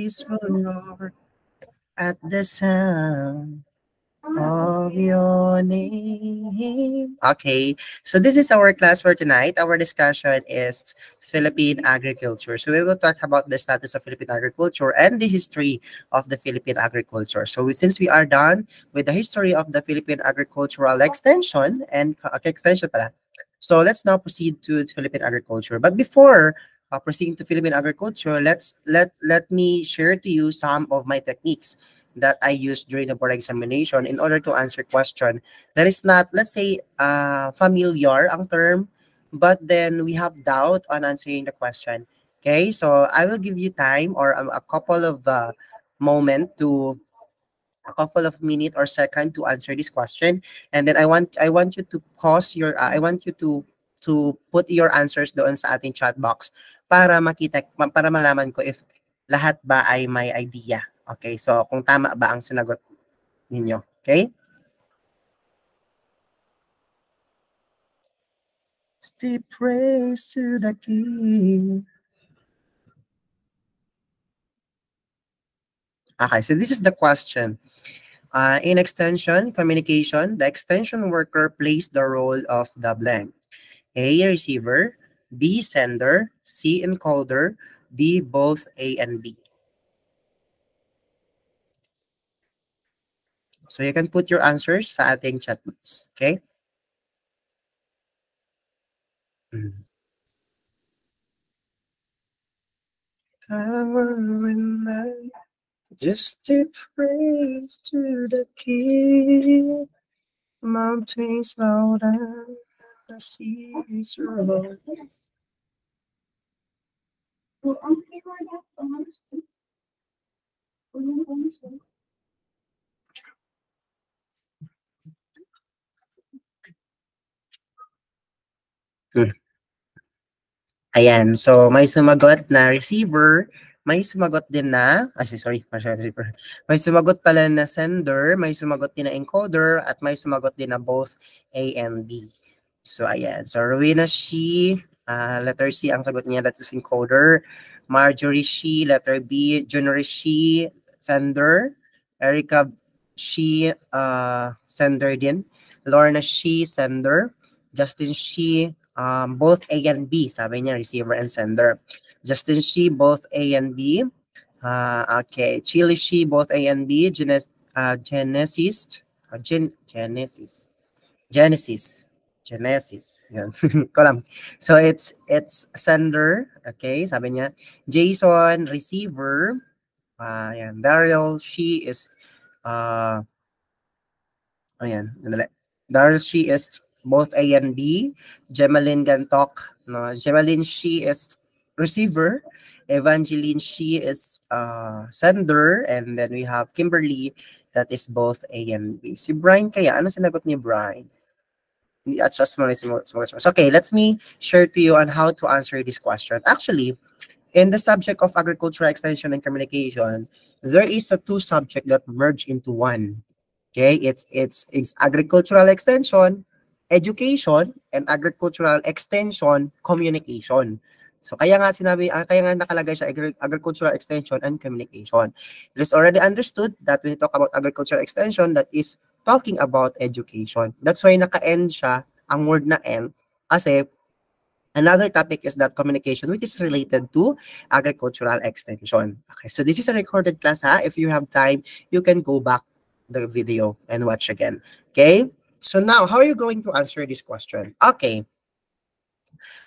waves will roar at the sound of your name. Okay, so this is our class for tonight. Our discussion is Philippine agriculture. So we will talk about the status of Philippine agriculture and the history of the Philippine agriculture. So since we are done with the history of the Philippine agricultural extension and extension pala. So let's now proceed to Philippine agriculture. But before proceeding to Philippine agriculture, let me share to you some of my techniques that I used during the board examination in order to answer question that is not, let's say, familiar ang term, but then we have doubt on answering the question. Okay, so I will give you time or a couple of moment to a couple of minute or second to answer this question, and then I want you to pause your I want you to put your answers doon sa ating chat box para makita para malaman ko if lahat ba ay may idea. Okay, so kung tama ba ang sinagot ninyo. Okay? Still praise to the King. Okay, so this is the question. In extension communication, the extension worker plays the role of the blank. A, receiver, B, sender, C, encoder, D, both A and B. So you can put your answers sa ating chat box. Okay? Power and light, just to praise to the King. Mountains bow down, the seas roll. Ayan, so may sumagot na receiver, may sumagot din na, receiver. May sumagot pala na sender, may sumagot din na encoder, at may sumagot din na both A and B. So ayan, so Rowena she, letter C ang sagot niya, that is encoder. Marjorie she, letter B. Junori she, sender. Erica she, sender din. Lorna she, sender. Justin she, both A and B, sabi niya, receiver and sender. Justin she, both A and B. Okay, Chili she, both A and B. Genesis, yan. Ko lang. So it's sender, okay, sabi niya. Jason, receiver. Yan. Daryl, she is ayan, Daryl, she is both A and B. Gemaline Gantok, no, Gemaline, she is receiver. Evangeline, she is sender. And then we have Kimberly, that is both A and B. Si Brian kaya, ano sinagot ni Brian? Okay, let me share to you on how to answer this question. Actually, in the subject of agricultural extension and communication, there is a two subject that merge into one. Okay, it's agricultural extension, education, and agricultural extension, communication. So kaya nga nakalagay siya agricultural extension and communication. It is already understood that when we talk about agricultural extension, that is talking about education. That's why naka-end siya, ang word na end, kasi another topic is that communication, which is related to agricultural extension. Okay, so this is a recorded class, ha? If you have time, you can go back the video and watch again. Okay, so now, how are you going to answer this question? Okay,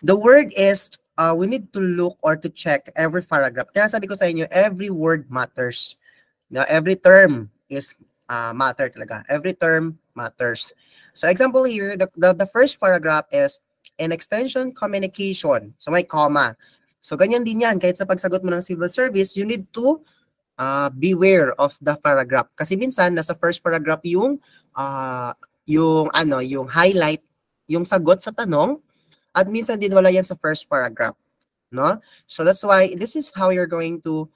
the word is, we need to look or to check every paragraph. Kaya sabi ko sa inyo, every word matters. Now, every term is matter talaga. Every term matters. So example here, the first paragraph is an extension communication. So may comma. So ganyan din yan. Kahit sa pagsagot mo ng civil service, you need to beware of the paragraph. Kasi minsan, nasa first paragraph yung highlight, yung sagot sa tanong, at minsan din wala yan sa first paragraph. No? So that's why, this is how you're going to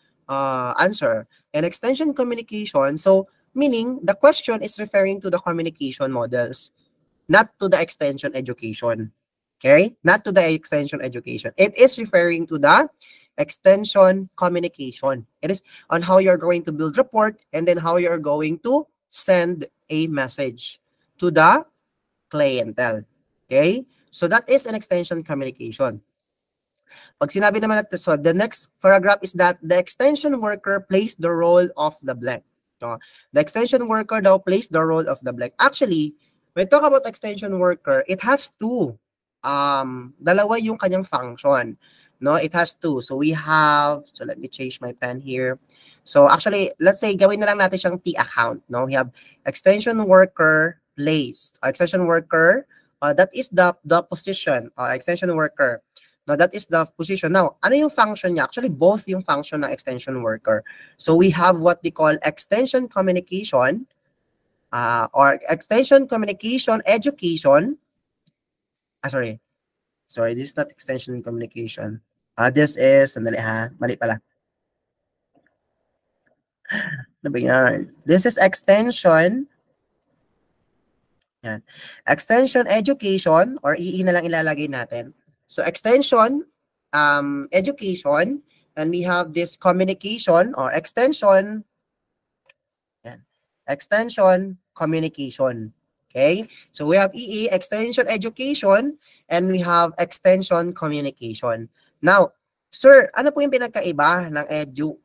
answer. An extension communication, so meaning the question is referring to the communication models, not to the extension education. Okay? Not to the extension education. It is referring to the extension communication. It is on how you're going to build rapport and then how you're going to send a message to the clientele. Okay? So that is an extension communication. Pag sinabi naman natin, so the next paragraph is that the extension worker plays the role of the blank. No? The extension worker daw plays the role of the blank. Actually, when we talk about extension worker, it has two. Dalawa yung kanyang function. No, it has two. So we have, so let me change my pen here. So actually, let's say gawin na lang natin siyang T account. No, we have extension worker plays. Extension worker, that is the position. Extension worker. Now, that is the position. Now, ano yung function niya? Actually, both yung function ng extension worker. So, we have what we call extension communication or extension communication education. Sorry, this is not extension communication. This is, sandali ha, mali pala. Ano ba yan? This is extension. Yan. Extension education or EE na lang ilalagay natin. So extension, education, and we have this communication or extension, extension communication. Okay, so we have EE, extension education, and we have extension communication. Now, sir, ano po yung pinagkaiba ng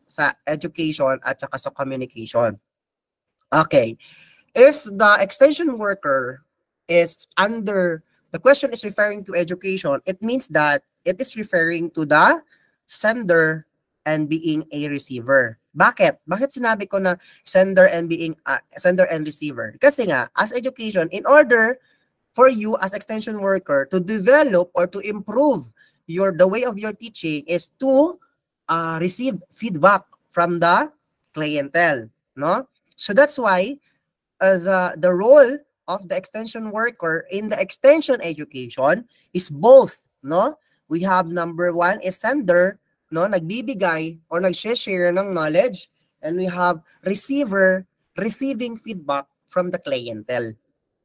sa education at saka sa communication? Okay, if the extension worker is under, the question is referring to education, it means that it is referring to the sender and being a receiver. Bakit? Bakit sinabi ko na sender and being sender and receiver? Kasi nga, as education, in order for you as extension worker to develop or to improve the way of your teaching is to receive feedback from the clientele, no? So that's why the role of the extension worker in the extension education is both, no? We have number one is sender, no, nagbibigay or nag-share ng knowledge, and we have receiver receiving feedback from the clientele.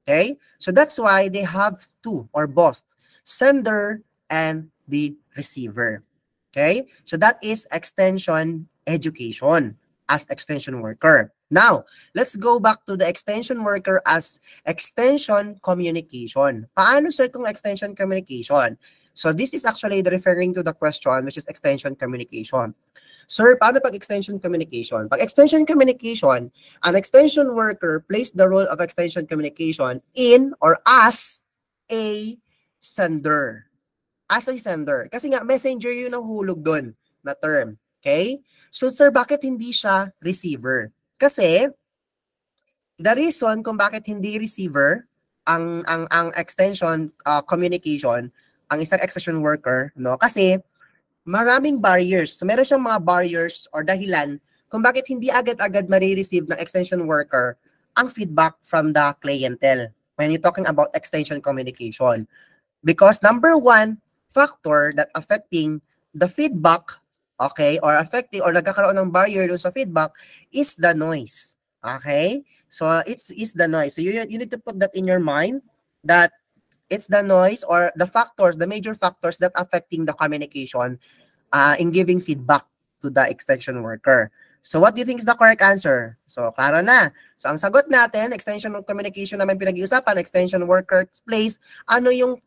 Okay? So that's why they have two or both, sender and the receiver. Okay? So that is extension education as extension worker. Now, let's go back to the extension worker as extension communication. Paano, sir, kung extension communication? So this is actually referring to the question, which is extension communication. Sir, paano pag extension communication? Pag extension communication, an extension worker plays the role of extension communication in or as a sender. As a sender. Kasi nga, messenger yung nahulog doon na term. Okay? So, sir, bakit hindi siya receiver? Kasi, the reason kung bakit hindi receiver ang extension communication, ang isang extension worker, no? Kasi maraming barriers. So meron siyang mga barriers or dahilan kung bakit hindi agad-agad marireceive ng extension worker ang feedback from the clientele when you're talking about extension communication. Because number one factor that affecting the feedback, okay, or affecting or nagkakaroon ng barrier dun sa feedback is the noise. Okay? So it's the noise. So you need to put that in your mind that it's the noise or the factors, the major factors that affecting the communication in giving feedback to the extension worker. So what do you think is the correct answer? So klaro na. So ang sagot natin, extension communication naman pinag-iusapan, extension worker place, ano yung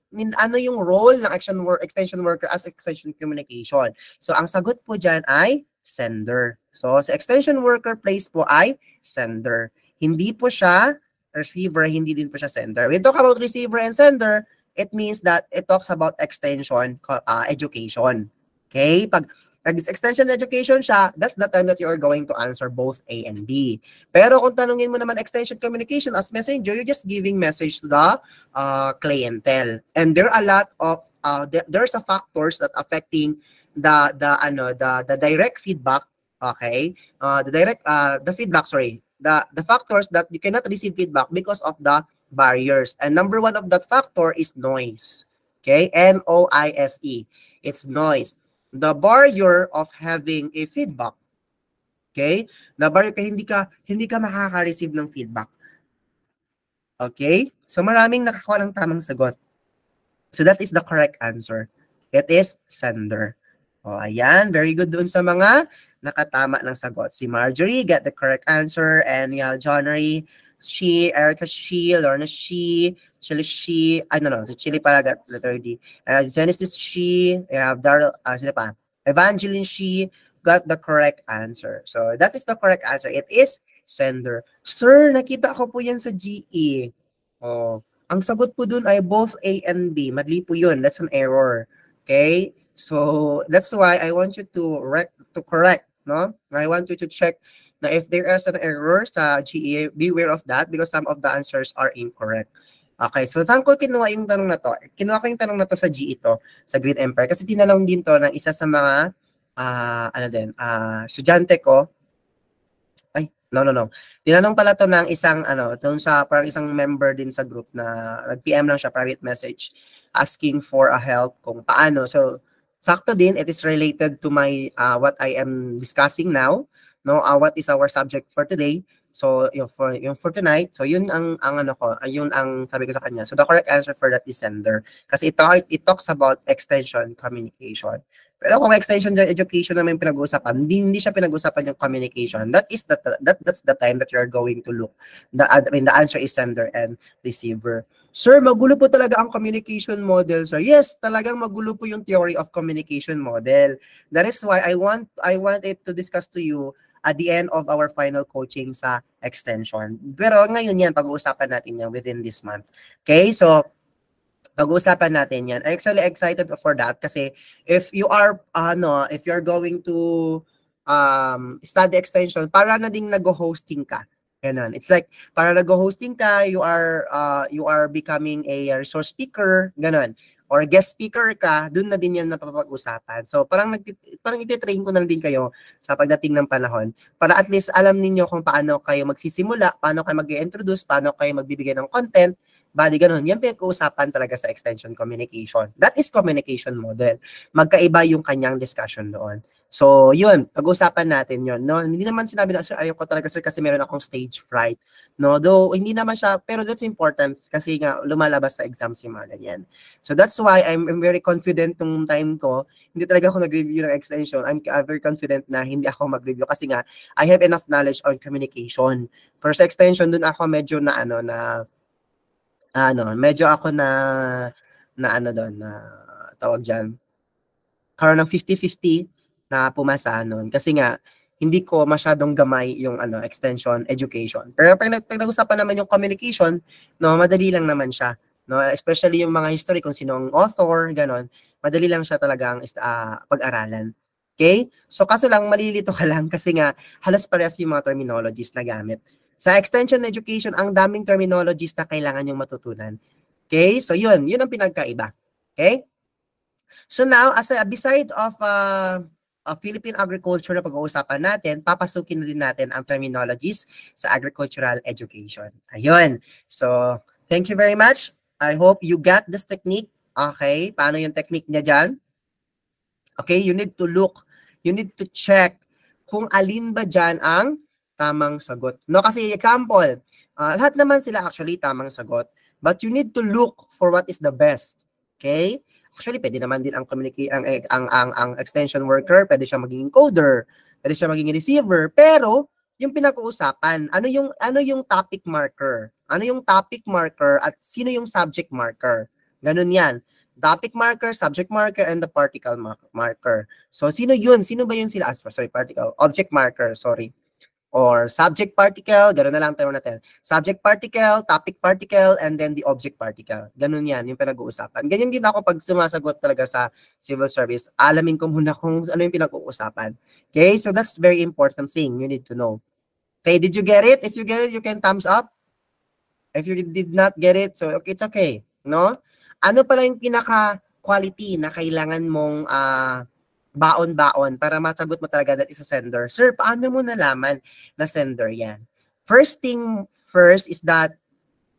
role ng extension worker as extension communication? So ang sagot po diyan ay sender. So sa extension worker place po ay sender. Hindi po siya receiver, hindi din po siya sender. When we talk about receiver and sender, it means that it talks about extension education. Okay? Pag extension education siya, that's the time that you are going to answer both A and B. Pero kung tanungin mo naman extension communication as messenger, you're just giving message to the clientele. And there are a lot of there's a factors that affecting the direct feedback, okay? The feedback, sorry. The factors that you cannot receive feedback because of the barriers. And number one of that factor is noise. Okay? N-O-I-S-E. It's noise. The barrier of having a feedback. Okay? The barrier hindi ka makaka-receive ng feedback. Okay? So maraming nakakuha ng tamang sagot. So that is the correct answer. It is sender. O, ayan. Very good dun sa mga nakatama ng sagot. Si Marjorie got the correct answer, and we have Johnny, she, Erica, she, Lorna, she, Chili, she, I don't know, si Chili pala got letter D. Genesis, she, we have Daryl, sino pa? Evangeline, she got the correct answer. So, that is the correct answer. It is sender. Sir, nakita ko po yan sa GE. Oh, ang sagot po dun ay both A and B. Mali po yun. That's an error. Okay? So, that's why I want you to correct, no? I want you to check na if there is an error sa GE, beware of that because some of the answers are incorrect. Okay, so saan ko kinuha yung tanong na to? Kinuha ko yung tanong na to sa GE to, sa Green Empire, kasi tinanong din to ng isa sa mga, estudyante ko. Ay, no. Tinanong pala to ng isang, dun sa, parang isang member din sa group na nag-PM lang siya, private message, asking for a help kung paano. So, sakto din, it is related to my, what I am discussing now, no? What is our subject for today? So, yung for tonight, so yun ang ano ko, yun ang sabi ko sa kanya. So, the correct answer for that is sender. Kasi it talks about extension communication. Pero kung extension education naman pinag-uusapan, hindi siya pinag-uusapan yung communication. That's the time that you're going to look. The answer is sender and receiver. Sir, magulo po talaga ang communication model, sir. Yes, talagang magulo po yung theory of communication model. That is why I want it to discuss to you at the end of our final coaching sa extension. Pero ngayon yan, pag-uusapan natin yan within this month. Okay, so pag-uusapan natin yan. I'm actually excited for that kasi if you're going to study extension, para na ding nag-hosting ka. Ganun. It's like, para nag-hosting ka, you are becoming a resource speaker, ganun. Or guest speaker ka, dun na din yan napapag-usapan. So, parang iti-train ko na din kayo sa pagdating ng panahon para at least alam ninyo kung paano kayo magsisimula, paano kayo mag-introduce, paano kayo magbibigay ng content, bali ganun. Yan pinag-uusapan talaga sa extension communication. That is communication model. Magkaiba yung kanyang discussion doon. So, yun, pag-usapan natin yun. No? Hindi naman sinabi na, sir, ayoko talaga, sir, kasi meron akong stage fright. No? Though, hindi naman siya, pero that's important kasi nga, lumalabas sa exam si mga ganyan. So, that's why I'm very confident nung time ko. Hindi talaga ako nag-review ng extension. I'm very confident na hindi ako mag-review kasi nga, I have enough knowledge on communication. Pero sa extension, dun ako medyo medyo ako tawag dyan, karoon ng 50-50 na pumasa nun. Kasi nga, hindi ko masyadong gamay yung extension education. Pero pag nag-usapan naman yung communication, no, madali lang naman siya. No, especially yung mga history, kung sino ang author, ganon, madali lang siya talagang pag-aralan. Okay? So, kaso lang, malilito ka lang kasi nga, halos parehas yung mga terminologies na gamit. Sa extension education, ang daming terminologies na kailangan yung matutunan. Okay? So, yun ang pinagkaiba. Okay? So, now, beside of Philippine agriculture na pag-uusapan natin, papasukin na din natin ang terminologies sa agricultural education. Ayun. So, thank you very much. I hope you got this technique. Okay, paano yung technique niya dyan? Okay, you need to look, you need to check kung alin ba dyan ang tamang sagot. No, kasi example, lahat naman sila actually tamang sagot, but you need to look for what is the best. Okay? Actually, pwede naman din ang extension worker, pwede siya maging encoder, pwede siya maging receiver, pero yung pinag-uusapan, ano yung topic marker? Ano yung topic marker at sino yung subject marker? Ganun yan. Topic marker, subject marker, and the particle marker. So, sino yun? Sino ba yun sila? Particle. Object marker, sorry. Or subject particle, gano'n na lang tayo natin. Subject particle, topic particle, and then the object particle. Ganun yan, yung pinag-uusapan. Ganyan din ako pag sumasagot talaga sa civil service. Alamin ko muna kung ano yung pinag-uusapan. Okay, so that's very important thing you need to know. Okay, did you get it? If you get it, you can thumbs up. If you did not get it, so okay, it's okay. No? Ano pala yung pinaka-quality na kailangan mong baon-baon para masagot mo talaga that is a sender? Sir, paano mo nalaman na sender yan? First thing first is that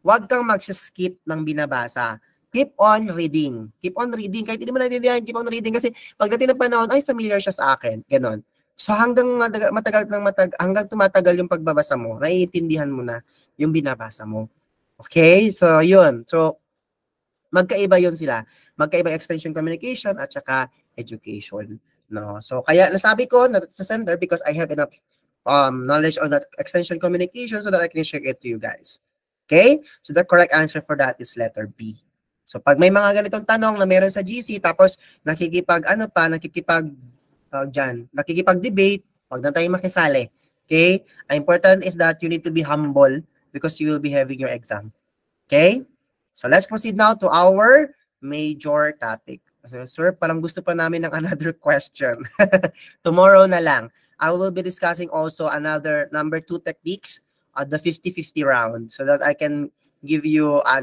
huwag kang mag-skip ng binabasa. Keep on reading. Keep on reading. Kahit hindi mo naintindihan, keep on reading. Kasi pagdating ng panahon, ay, familiar siya sa akin. Ganon. So hanggang hanggang tumatagal yung pagbabasa mo, naiintindihan mo na yung binabasa mo. Okay? So, yun. So, magkaiba yun sila. Magkaiba extension communication at saka education. No? So, kaya nasabi ko na sa center because I have enough knowledge on that extension communication so that I can share it to you guys. Okay? So, the correct answer for that is letter B. So, pag may mga ganitong tanong na meron sa GC, tapos nakikipag-debate, wag na tayo makisali. Okay? Ang important is that you need to be humble because you will be having your exam. Okay? So, let's proceed now to our major topic. So, sir, parang gusto pa namin ng another question. Tomorrow na lang. I will be discussing also another number 2 techniques at the 50-50 round so that I can give you a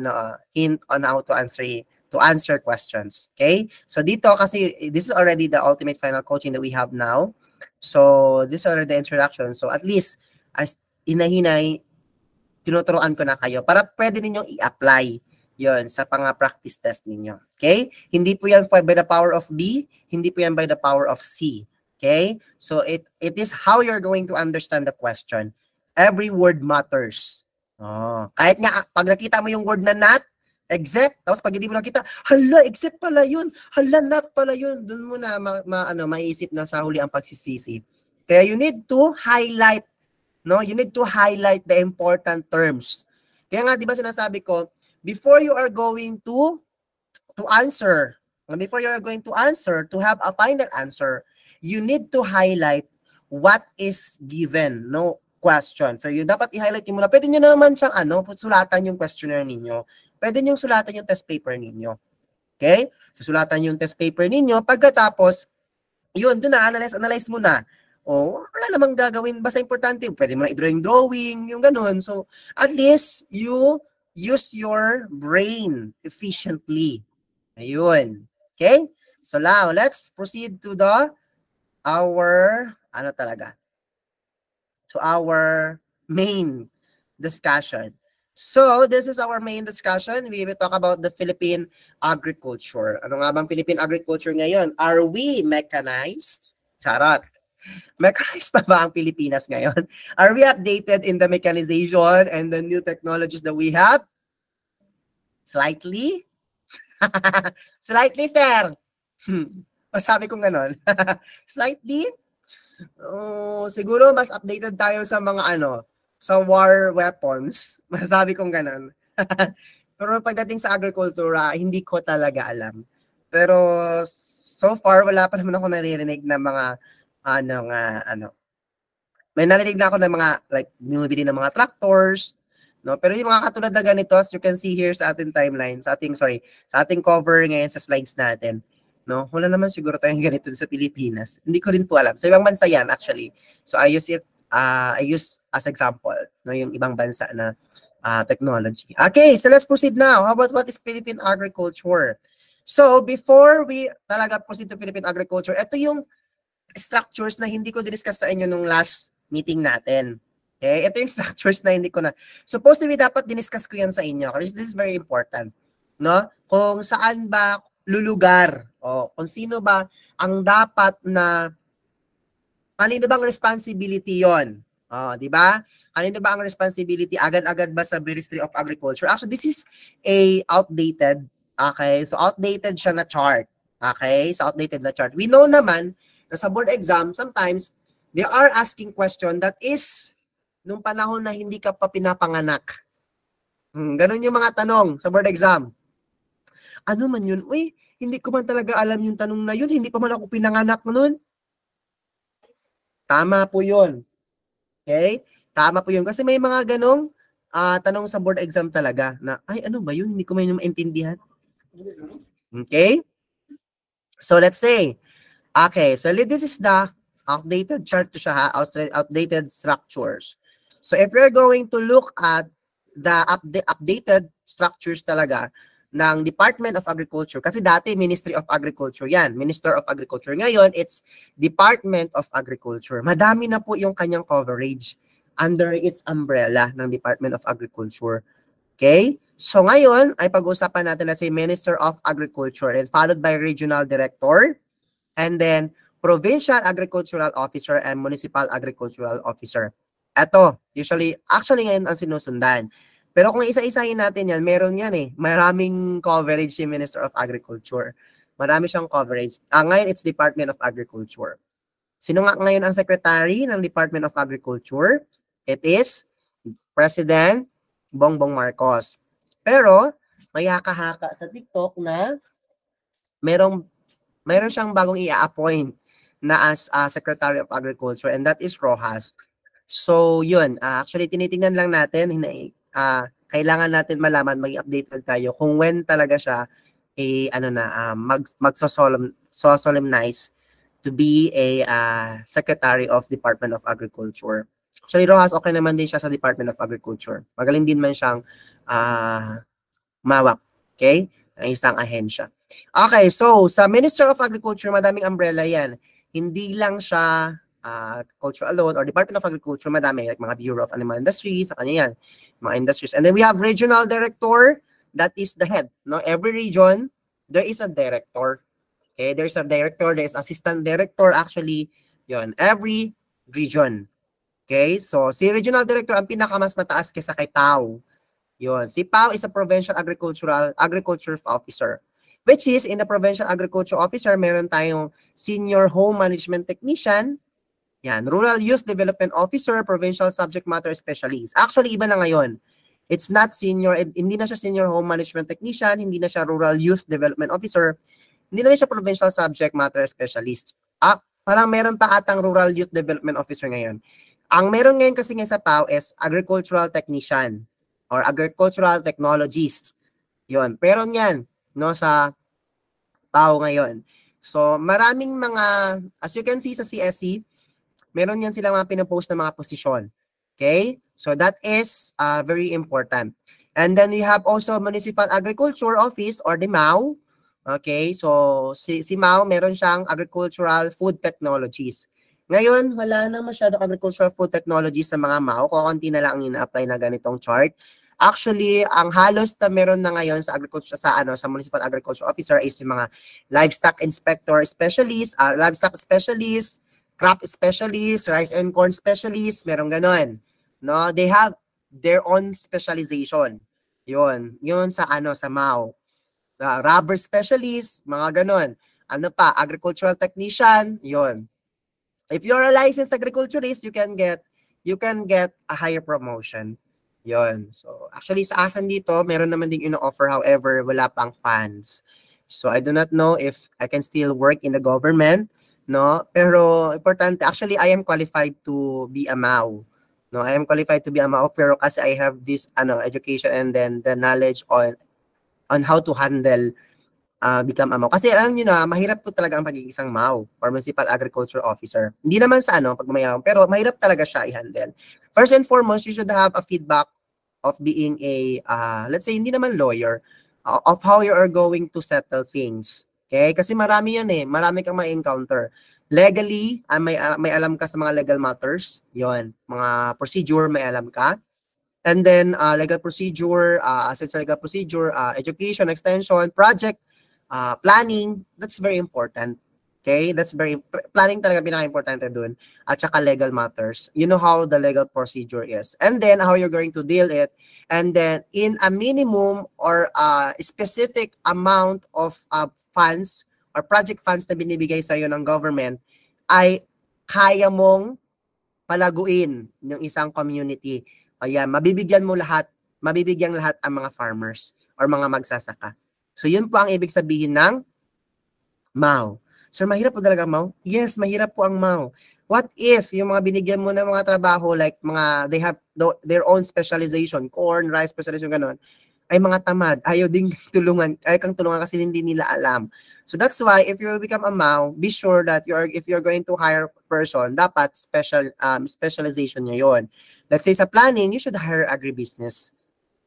hint on how to answer questions. Okay? So dito kasi this is already the ultimate final coaching that we have now. So this is already the introduction. So at least as hinahinay, tinuturuan ko na kayo para pwede ninyong i-apply yon sa pang-practice test ninyo. Okay? Hindi po yan by the power of B, hindi po yan by the power of C. Okay? So it is how you're going to understand the question. Every word matters. Oh, kahit nga pag nakita mo yung word na not, except, tapos pag hindi mo nakita, hala, except pala yun, hala, not pala yun, dun mo na maiisip na sa huli ang pagsisisi. Kaya you need to highlight, no? You need to highlight the important terms. Kaya nga, di ba sinasabi ko, before you are going to answer, to have a final answer, you need to highlight what is given, no? Question. So, you dapat i-highlight nyo muna. Pwede nyo naman siyang sulatan yung questionnaire ninyo. Pwede nyo sulatan yung test paper ninyo. Okay? So, sulatan yung test paper ninyo. Pagkatapos, yun, doon na, analyze mo na. O, wala namang gagawin. Basta importante, pwede mo na i-drawing, yung ganun. So, at least, you use your brain efficiently. Ayun. Okay? So, now, let's proceed to our main discussion. So, this is our main discussion. We will talk about the Philippine agriculture. Ano nga bang Philippine agriculture ngayon? Are we mechanized? Charot. Mechanized pa ba ang Pilipinas ngayon? Are we updated in the mechanization and the new technologies that we have? Slightly? Slightly, sir. Masabi kong ganon. Slightly? Siguro mas updated tayo sa mga sa war weapons. Masabi kong ganun. Pero pagdating sa agrikultura, hindi ko talaga alam. Pero so far, wala pa naman ako naririnig na mga may narinig na ako ng mga like bumibili ng mga tractors, no? Pero yung mga katulad na ganito, as you can see here sa ating timeline, sa ating cover ngayon sa slides natin. No, wala naman siguro tayong ganito sa Pilipinas. Hindi ko rin po alam. Sa ibang bansa yan actually. So I use as example, no, yung ibang bansa na technology. Okay, so let's proceed now. How about what is Philippine agriculture? So before we talaga proceed to Philippine agriculture, ito yung structures na hindi ko discuss sa inyo nung last meeting natin. Okay, ito yung structures na hindi ko na. Supposedly dapat diniscuss ko yan sa inyo kasi this is very important. No? Kung saan ba lulugar. Kung sino ba ang dapat na kanino bang responsibility yon? Di ba? Kanino ba ang responsibility? Agad-agad ba sa Ministry of Agriculture? Actually, this is a outdated, okay? So, outdated siya na chart. Okay? So, outdated na chart. We know naman na sa board exam, sometimes, they are asking question that is nung panahon na hindi ka pa pinapanganak. Ganun yung mga tanong sa board exam. Ano man yun? Uy, hindi ko man talaga alam yung tanong na yun. Hindi pa man ako pinanganak nun. Tama po yun. Okay? Tama po yun. Kasi may mga ganong tanong sa board exam talaga na, ay, ano ba yun? Hindi ko man maintindihan. Okay? So, let's say, okay, so this is the outdated chart to siya, outdated structures. So, if you're going to look at the updated structures talaga, ng Department of Agriculture. Kasi dati, Ministry of Agriculture yan. Minister of Agriculture. Ngayon, it's Department of Agriculture. Madami na po yung kanyang coverage under its umbrella ng Department of Agriculture. Okay? So ngayon, ay pag-usapan natin na si Minister of Agriculture and followed by Regional Director and then Provincial Agricultural Officer and Municipal Agricultural Officer. Ito, actually ngayon ang sinusundan. Pero kung isa-isahin natin yan, meron yan eh. Maraming coverage si Minister of Agriculture. Marami siyang coverage. Ngayon, it's Department of Agriculture. Sino nga ngayon ang secretary ng Department of Agriculture? It is President Bongbong Marcos. Pero, may haka-haka sa TikTok na meron siyang bagong i-appoint na as Secretary of Agriculture, and that is Rojas. So, yun. Actually, tinitingnan lang natin. Kailangan natin malaman, mag-update tayo kung when talaga siya mag-solemnize to be a Secretary of Department of Agriculture. Actually, Rojas, okay naman din siya sa Department of Agriculture. Magaling din man siyang mawak. Okay? Ang isang ahensya. Okay, so sa Minister of Agriculture, madaming umbrella yan. Hindi lang siya culture alone or Department of Agriculture, madami. Like mga Bureau of Animal Industries, sa kanya yan. Mga industries. And then we have Regional Director, that is the head. No? Every region, there is a director. Okay, there's a director, there's assistant director, actually, yon every region. Okay, so si Regional Director ang pinakamas mataas kaysa kay PAO. Yon, si PAO is a Provincial Agriculture Officer. Which is, in the Provincial Agriculture Officer, meron tayong Senior Home Management Technician, yan, Rural Youth Development Officer, Provincial Subject Matter Specialist. Actually, iba na ngayon. It's not senior, hindi na siya Senior Home Management Technician, hindi na siya Rural Youth Development Officer, hindi na rin siya Provincial Subject Matter Specialist. Parang meron pa atang Rural Youth Development Officer ngayon. Ang meron ngayon kasi nga sa PAO is Agricultural Technician or Agricultural Technologist. Yun. Pero yan, no, sa PAO ngayon. So, maraming mga, as you can see sa CSC, meron yan silang mga pinapost na mga posisyon. Okay? So, that is very important. And then we have also Municipal Agriculture Office or the MAO. Okay? So, si MAO, meron siyang Agricultural Food Technologies. Ngayon, wala na masyadong Agricultural Food Technologies sa mga MAO. Kukunti na lang ang ina-apply na ganitong chart. Actually, ang halos na meron na ngayon sa agriculture sa Municipal Agriculture Officer is yung mga livestock inspector specialist, livestock specialist, crop specialist, rice and corn specialist, meron ganon. No, they have their own specialization. 'Yun sa sa MAO. Rubber specialist, mga ganon. Ano pa, agricultural technician, 'yun. If you're a licensed agriculturist, you can get a higher promotion. Yon. So, actually sa akin dito, meron naman ding ino-offer, however, wala pang funds. So, I do not know if I can still work in the government, no? Pero, importante, actually, I am qualified to be a MAO. No, I am qualified to be a MAO, pero kasi I have this, education and then the knowledge on how to handle, become a MAO. Kasi, alam nyo na, mahirap po talaga ang pagiging isang MAO or Municipal Agriculture Officer. Hindi naman sa pag mayroon, pero mahirap talaga siya i-handle. First and foremost, you should have a feedback of being a, let's say, hindi naman lawyer, of how you are going to settle things. Okay? Kasi marami yan marami kang ma-encounter. Legally, may alam ka sa mga legal matters, yon, mga procedure, may alam ka. And then, legal procedure, aside sa legal procedure, education, extension, project, planning, that's very important. Okay, planning talaga pinaka-importante dun. At saka legal matters. You know how the legal procedure is. And then how you're going to deal it. And then in a minimum or a specific amount of funds or project funds na binibigay sa'yo ng government, ay kaya mong palaguin yung isang community. Ayan, mabibigyan lahat ang mga farmers or mga magsasaka. So yun po ang ibig sabihin ng MAO. Sir, mahirap po talaga MAO? Yes, mahirap po ang MAO. What if yung mga binigyan mo ng mga trabaho, like they have their own specialization, corn, rice specialization, ganon, ay mga tamad, ayaw ding tulungan, ayaw kang tulungan kasi hindi nila alam. So that's why if you become a MAO, be sure that if you're going to hire a person, dapat specialization niya yun. Let's say sa planning, you should hire agribusiness.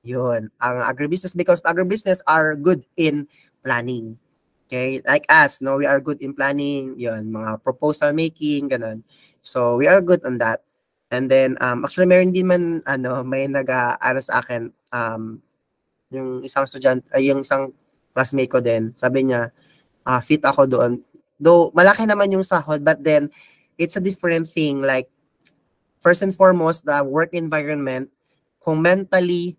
Yun, ang agribusiness, because agribusiness are good in planning. Okay, like us, no, we are good in planning, yun, mga proposal making, ganun. So, we are good on that. And then, actually, meron din man, may sa akin, yung isang yung isang classmate ko din, sabi niya, fit ako doon. Though, malaki naman yung sahod, but then, it's a different thing. Like, first and foremost, the work environment, kung mentally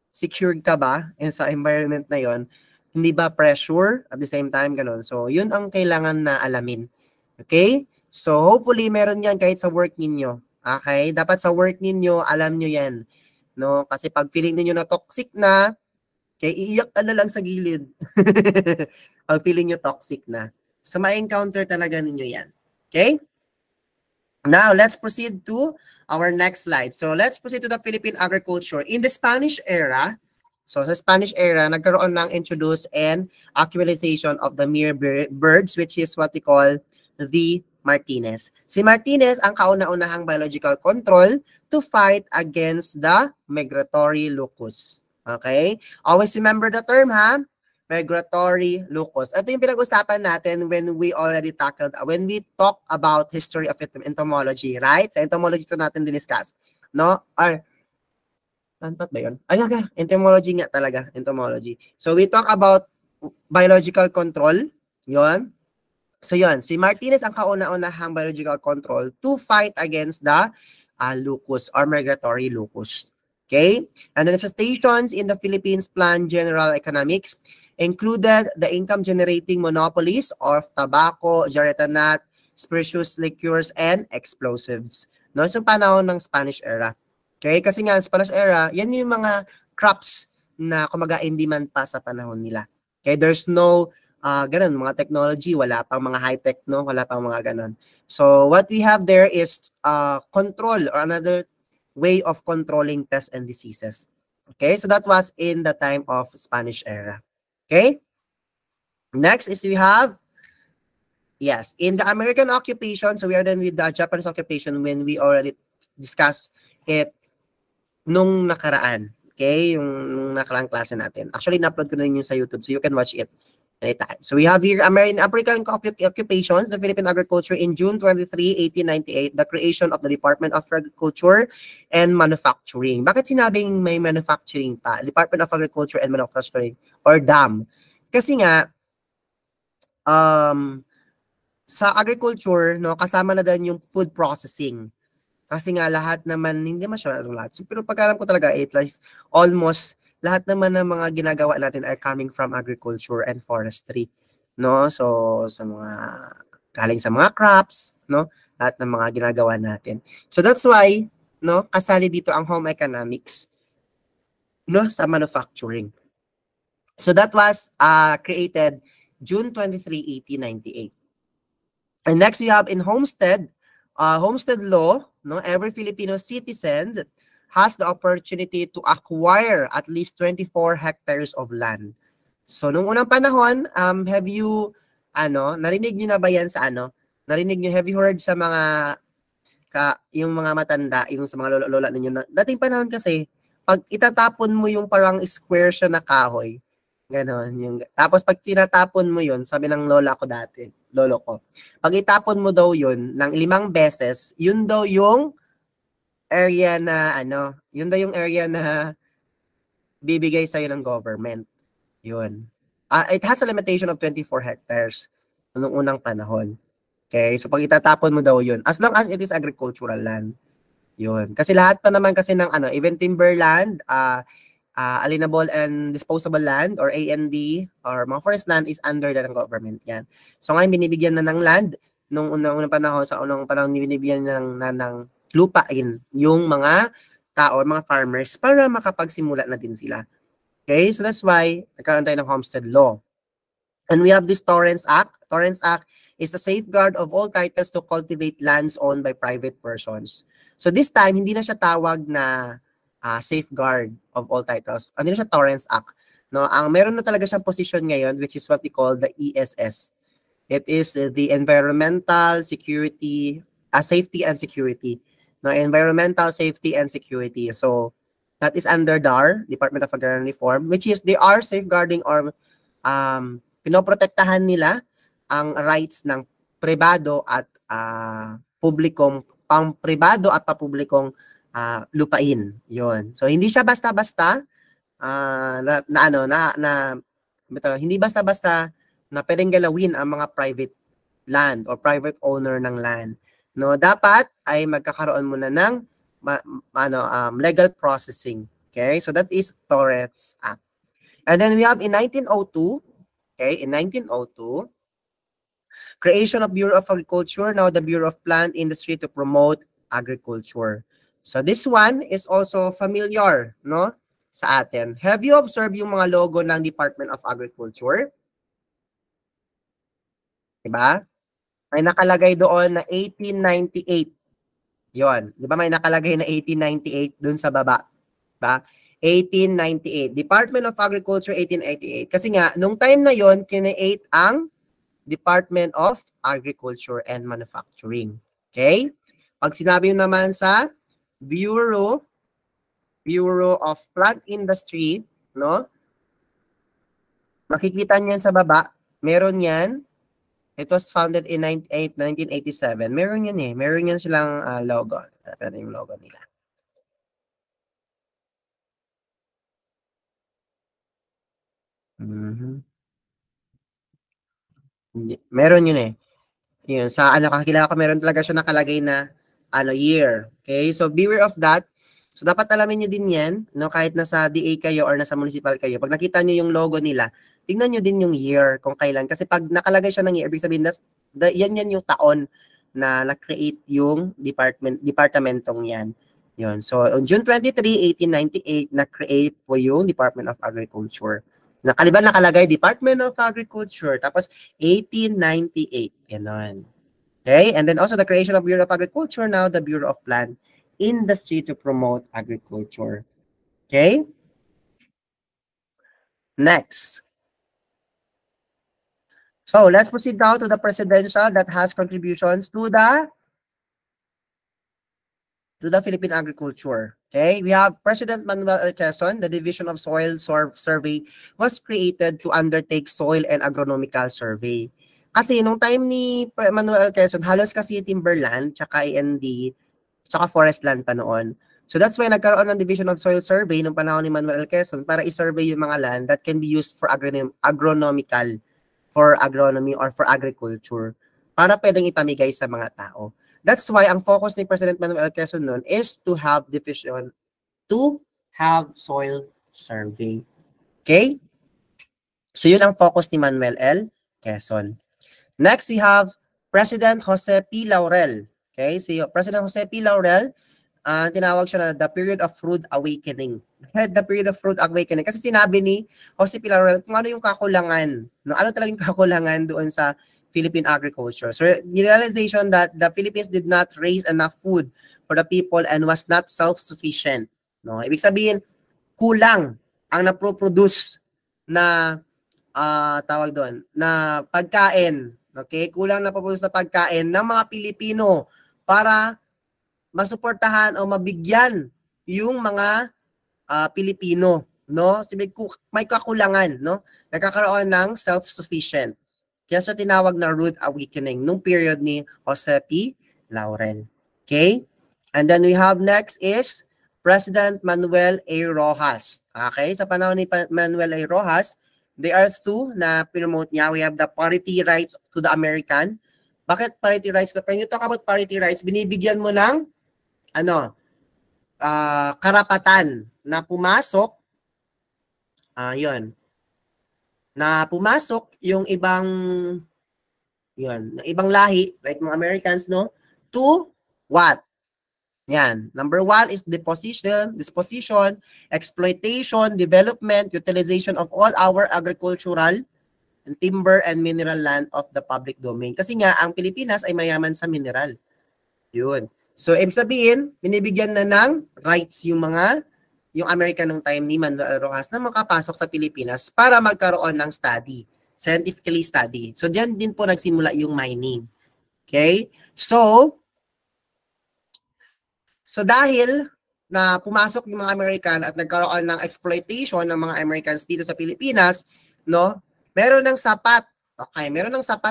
secured ka ba sa environment na yon, Hindi ba pressure at the same time, ganun. So, yun ang kailangan na alamin. Okay? So, hopefully, meron yan kahit sa work ninyo. Okay? Dapat sa work ninyo, alam nyo yan. No? Kasi pag feeling niyo na toxic na, kaya iiyak ka na lang sa gilid. Pag feeling nyo toxic na. So, ma-encounter talaga ninyo yan. Okay? Now, let's proceed to our next slide. So, let's proceed to the Philippine agriculture. In the Spanish era, so sa Spanish era, nagkaroon ng introduce and actualization of the mere birds, which is what we call the Martinez. Si Martinez ang kauna-unahang biological control to fight against the migratory locust. Okay? Always remember the term, ha? Migratory locust. Ito yung pinag-usapan natin when we talk about history of entomology, right? Sa entomology ito natin diniscuss. No? Or, tanpat ba yun? Ay, okay. Entomology nga talaga. Entomology. So, we talk about biological control. Yun. So, yun. Si Martinez ang kauna-unahang biological control to fight against the locust or migratory locust. Okay? And the manifestations in the Philippines Plan General Economics included the income-generating monopolies of tobacco, jarretanat, spirituous liqueurs, and explosives. No? So, panahon ng Spanish era. Okay? Kasi nga, Spanish era, yan yung mga crops na kumaga in demand pa sa panahon nila. Okay? There's no, ganun, mga technology, wala pang mga high-tech, no? Wala pang mga ganun. So, what we have there is control or another way of controlling pests and diseases. Okay? So, that was in the time of Spanish era. Okay? Next is we have, yes, in the American occupation, so we are done with the Japanese occupation when we already discussed it nung nakaraan. Okay? Yung nakaraang klase natin. Actually, na-upload ko na rin yun sa YouTube, so you can watch it anytime. So we have here American occupations, the Philippine agriculture in June 23, 1898, the creation of the Department of Agriculture and Manufacturing. Bakit sinabing may manufacturing pa? Department of Agriculture and Manufacturing or DAM. Kasi nga, sa agriculture, no, kasama na din yung food processing. Kasi nga lahat naman, hindi masyadong lahat. So, pero pagkalam ko talaga, at least almost lahat naman ng mga ginagawa natin are coming from agriculture and forestry. No? So, sa mga, galing sa mga crops, no? Lahat ng mga ginagawa natin. So, that's why, no, kasali dito ang home economics, no, sa manufacturing. So, that was created June 23, 1898. And next, we have in homestead law, no, every Filipino citizen has the opportunity to acquire at least 24 hectares of land. So, nung unang panahon, have you, narinig nyo na ba yan sa Narinig nyo, have you heard sa mga, yung mga matanda, yung sa mga lola ninyo, dating panahon kasi, pag itatapon mo yung parang square siya na kahoy, ganon. Tapos pag tinatapon mo yun, sabi ng lolo ko, pag itapon mo daw yun ng 5 beses, yun daw yung area na yun daw yung area na bibigay sa'yo ng government. Yun. It has a limitation of 24 hectares noong unang panahon. Okay? So pag itatapon mo daw yun, as long as it is agricultural land. Yun. Kasi lahat pa naman kasi ng even timber land, alienable and disposable land or AND or mga forest land is under the government yan. So ngayon binibigyan na ng land nung unang panahon, sa unang panahon binibigyan na ng lupain yung mga tao or mga farmers para makapagsimula na din sila. Okay? So that's why nagkaroon tayo ng homestead law. And we have this Torrens Act. Torrens Act is a safeguard of all titles to cultivate lands owned by private persons. So this time, hindi na siya tawag na safeguard of all titles. Ano na siya, Torrens Act. No? Ang meron na talaga siyang position ngayon, which is what we call the ESS. It is the Environmental Security, Safety and Security. No, Environmental Safety and Security. So, that is under DAR, Department of Agrarian Reform, which is they are safeguarding or pinoprotektahan nila ang rights ng pribado at pang-pribado at papublikong lupain. Yon. So, hindi siya basta-basta hindi basta-basta na pwedeng galawin ang mga private land or private owner ng land. No, dapat ay magkakaroon muna ng legal processing. Okay? So that is Torrens Act. And then we have in 1902, okay, in 1902, creation of Bureau of Agriculture, now the Bureau of Plant Industry to promote agriculture. So this one is also familiar, no, sa atin. Have you observed yung mga logo ng Department of Agriculture? Diba? May nakalagay doon na 1898. Yon, 'di ba may nakalagay na 1898 doon sa baba, ba? 1898. Department of Agriculture 1888. Kasi nga nung time na 'yon, kineate ang Department of Agriculture and Manufacturing. Okay? Pag sinabi mo naman sa Bureau of Plant Industry, no? Makikita niyan sa baba, meron 'yan. It was founded in 1987. Meron yan eh. Meron yan silang logo. Pero yung logo nila. Meron yun eh. Yun, sa kakilala ko, meron talaga siya nakalagay na year. Okay? So, beware of that. So, dapat alamin nyo din yan, no? Kahit nasa DA kayo or nasa municipal kayo. Pag nakita nyo yung logo nila, tingnan nyo din yung year kung kailan. Kasi pag nakalagay siya ng year, ibig sabihin, yan yung taon na na-create yung departamentong yan. Yun. So, on June 23, 1898, na-create po yung Department of Agriculture. Nakaliban nakalagay Department of Agriculture. Tapos, 1898. Ganon. Okay? And then also the creation of Bureau of Agriculture, now the Bureau of Plant Industry to promote agriculture. Okay? Next. So, let's proceed now to the presidential that has contributions to the Philippine agriculture. Okay? We have President Manuel L. Quezon. The Division of Soil Survey was created to undertake soil and agronomical survey. Kasi nung time ni Manuel L. Quezon, halos kasi timberland, tsaka A&D, tsaka forest land pa noon. So that's why nagkaroon ng Division of Soil Survey nung panahon ni Manuel L. Quezon para i-survey yung mga land that can be used for agronomical, for agronomy or for agriculture, para pwedeng ipamigay sa mga tao. That's why ang focus ni President Manuel L. Quezon noon is to have soil survey. Okay? So yun ang focus ni Manuel L. Quezon. Next, we have President Jose P. Laurel. Okay, so President Jose P. Laurel, tinawag siya na the period of rude awakening. The period of rude awakening. Kasi sinabi ni Jose P. Laurel kung ano yung kakulangan. No? Ano talagang kakulangan doon sa Philippine agriculture. So the realization that the Philippines did not raise enough food for the people and was not self-sufficient. No? Ibig sabihin, kulang ang naproproduce na tawag doon, na pagkain. Okay? Kulang na naproproduce na pagkain ng mga Pilipino para masuportahan o mabigyan yung mga Pilipino, no? May kakulangan, no? Nagkakaroon ng self-sufficient. Kaya siya tinawag na rude awakening nung period ni Jose P. Laurel. Okay? And then we have next is President Manuel A. Rojas. Okay? Sa panahon ni Manuel A. Rojas, there are two na promote niya. We have the parity rights to the American. Bakit parity rights? When you talk about parity rights, binibigyan mo ng karapatan na pumasok na pumasok yung ibang lahi, like mga Americans, no, to what? Yan. Number one is disposition, exploitation, development, utilization of all our agricultural and timber and mineral land of the public domain. Kasi nga, ang Pilipinas ay mayaman sa mineral. Yun. So, ibig sabihin, binibigyan na ng rights yung American nung time ni Manuel Rojas na makapasok sa Pilipinas para magkaroon ng study, scientifically study. So, diyan din po nagsimula yung mining. Okay? So dahil na pumasok yung mga American at nagkaroon ng exploitation ng mga Americans dito sa Pilipinas, no? Meron ng sapat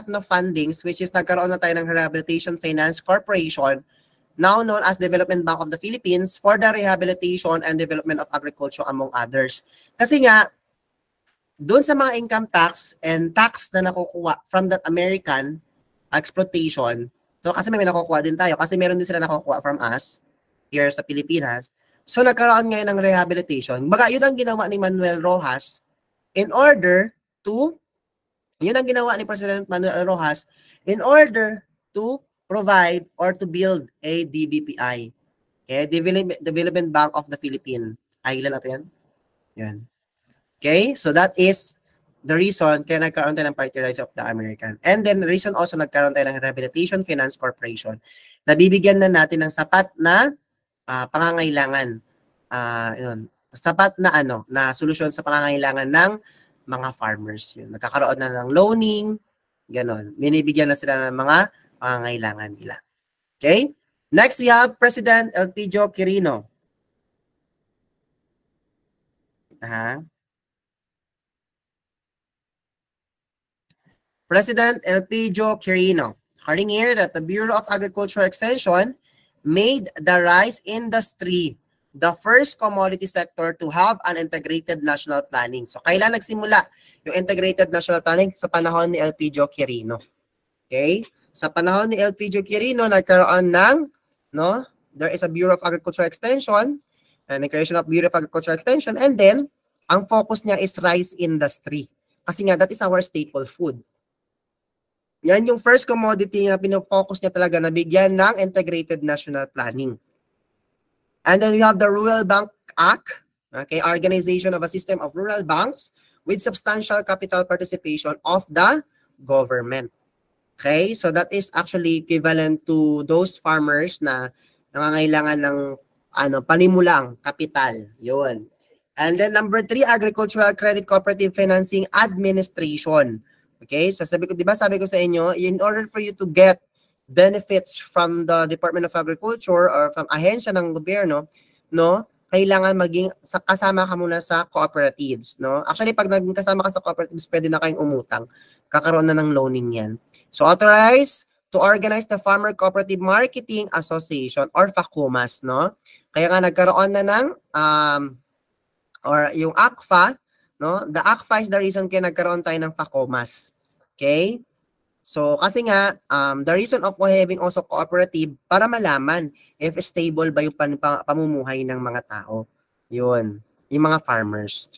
na fundings, which is nagkaroon na tayo ng Rehabilitation Finance Corporation, now known as Development Bank of the Philippines, for the rehabilitation and development of agriculture, among others. Kasi nga, doon sa mga income tax and tax na nakukuha from that American exploitation, so kasi may nakukuha din tayo, kasi meron din sila nakukuha from us here sa Pilipinas. So nagkaroon ngayon ng rehabilitation. Baga, yun ang ginawa ni Manuel Rojas in order to, yun ang ginawa ni President Manuel Rojas, in order to provide or to build a DBPI. Okay, Development Bank of the Philippines. Ay, ilan natin yan? Yan. Okay, so that is the reason kaya nagkaroon tayo ng Party Rights of the American. And then the reason also nagkaroon tayo ng Rehabilitation Finance Corporation. Nabibigyan na natin ng sapat na pangangailangan. Yun, sapat na na solusyon sa pangangailangan ng mga farmers. Yun, nagkakaroon na ng loaning, ganon. Binibigyan na sila ng mga pangangailangan nila. Okay? Next, we have President Elpidio Quirino. President Elpidio Quirino. According here that the Bureau of Agricultural Extension made the rice industry the first commodity sector to have an integrated national planning. So, kailan nagsimula yung integrated national planning? Sa panahon ni Elpidio Quirino. Okay? Sa panahon ni Elpidio Quirino, nagkaroon ng, there is a Bureau of Agricultural Extension, and the creation of Bureau of Agricultural Extension, and then, ang focus niya is rice industry. Kasi nga, that is our staple food. Yan yung first commodity na pinofocus niya talaga na bigyan ng integrated national planning. And then we have the Rural Bank Act, okay, organization of a system of rural banks with substantial capital participation of the government. Okay, so that is actually equivalent to those farmers na nangangailangan ng panimulang kapital. Yun. And then number 3, Agricultural Credit Cooperative Financing Administration. Okay, so sabi ko sa inyo, in order for you to get benefits from the Department of Agriculture or from ahensya ng gobyerno, kailangan maging kasama ka muna sa cooperatives, Actually, pag naging kasama ka sa cooperatives, pwede na kayong umutang. Kakaroon na ng loaning yan. So, authorized to organize the Farmer Cooperative Marketing Association or FACUMAS, Kaya nga nagkaroon na ng or yung ACFA, The ACFA is the reason kaya nagkaroon tayo ng FACUMAS. Okay? So, kasi nga, the reason of having also cooperative para malaman if stable ba yung pamumuhay ng mga tao. Yun. Yung mga farmers.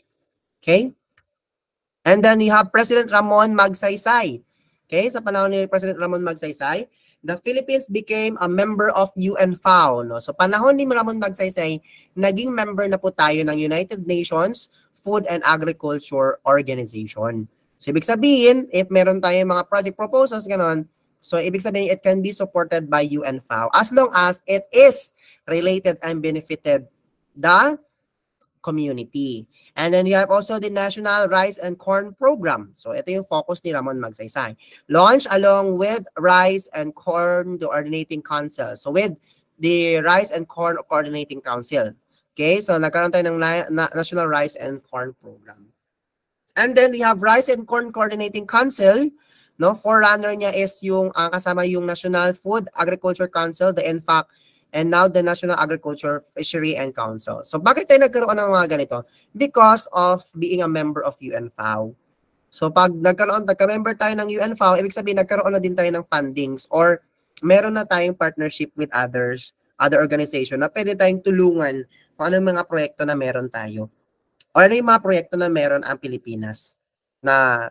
Okay? And then we have President Ramon Magsaysay. Okay? Sa panahon ni President Ramon Magsaysay, the Philippines became a member of UN-FAO. So, panahon ni Ramon Magsaysay, naging member na po tayo ng United Nations Food and Agriculture Organization. So, ibig sabihin, if meron tayong mga project proposals, ganon, so ibig sabihin, it can be supported by UN-FAO as long as it is related and benefited the community. And then you have also the National Rice and Corn Program. So, ito yung focus ni Ramon Magsaysay. Launched along with Rice and Corn Coordinating Council. So, with the Rice and Corn Coordinating Council. Okay, so nagkaroon tayo ng National Rice and Corn Program. And then we have Rice and Corn Coordinating Council. Forerunner niya is yung kasama yung National Food Agriculture Council, the NFAC, and now the National Agriculture Fishery and Council. So bakit tayo nagkaroon ng mga ganito? Because of being a member of UN-FAO. So pag nagka-member tayo ng UN-FAO, ibig sabihin nagkaroon na din tayo ng fundings or meron na tayong partnership with other organization na pwede tayong tulungan kung ano mga proyekto na meron tayo. O ano yung mga proyekto na meron ang Pilipinas na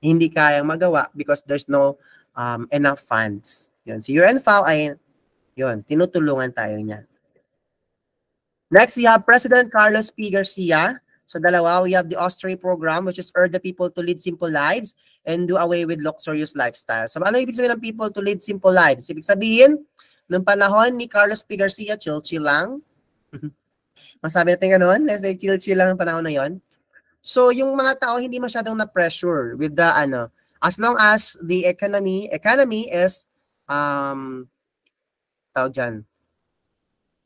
hindi kayang magawa because there's no enough funds. Yun. Si UN-FAO ay tinutulungan tayo niyan. Next, we have President Carlos P. Garcia. So dalawa, we have the Austerity Program, which is urge the people to lead simple lives and do away with luxurious lifestyle. So ano ibig sabihin ng people to lead simple lives? Ibig sabihin, nung panahon ni Carlos P. Garcia, chill-chill lang. Masabi natin gano'n, let's say chill-chill lang ng panahon na yon. So yung mga tao hindi masyadong na-pressure with the as long as the economy is tawag dyan,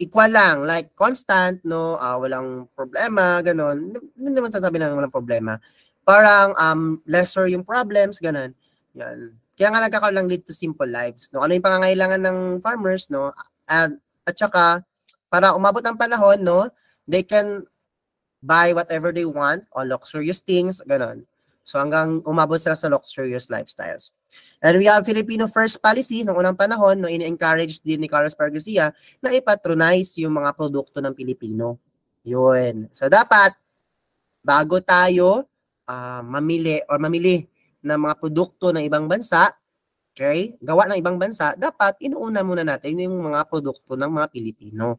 equal lang, like constant, walang problema, ganon. Hindi naman sasabi na walang problema. Parang lesser yung problems, ganon. Yan. Kaya nga nagkakaroon lang lead to simple lives. Ano yung pangangailangan ng farmers, at saka, para umabot ng panahon, they can buy whatever they want on luxurious things, ganon. So hanggang umabot sila sa luxurious lifestyles. And we have Filipino First Policy noong unang panahon, ini-encourage din ni Carlos P. Garcia na ipatronize yung mga produkto ng Pilipino. Yun. So dapat, bago tayo mamili ng mga produkto ng ibang bansa, okay, gawa ng ibang bansa, dapat inuuna muna natin yung mga produkto ng mga Pilipino.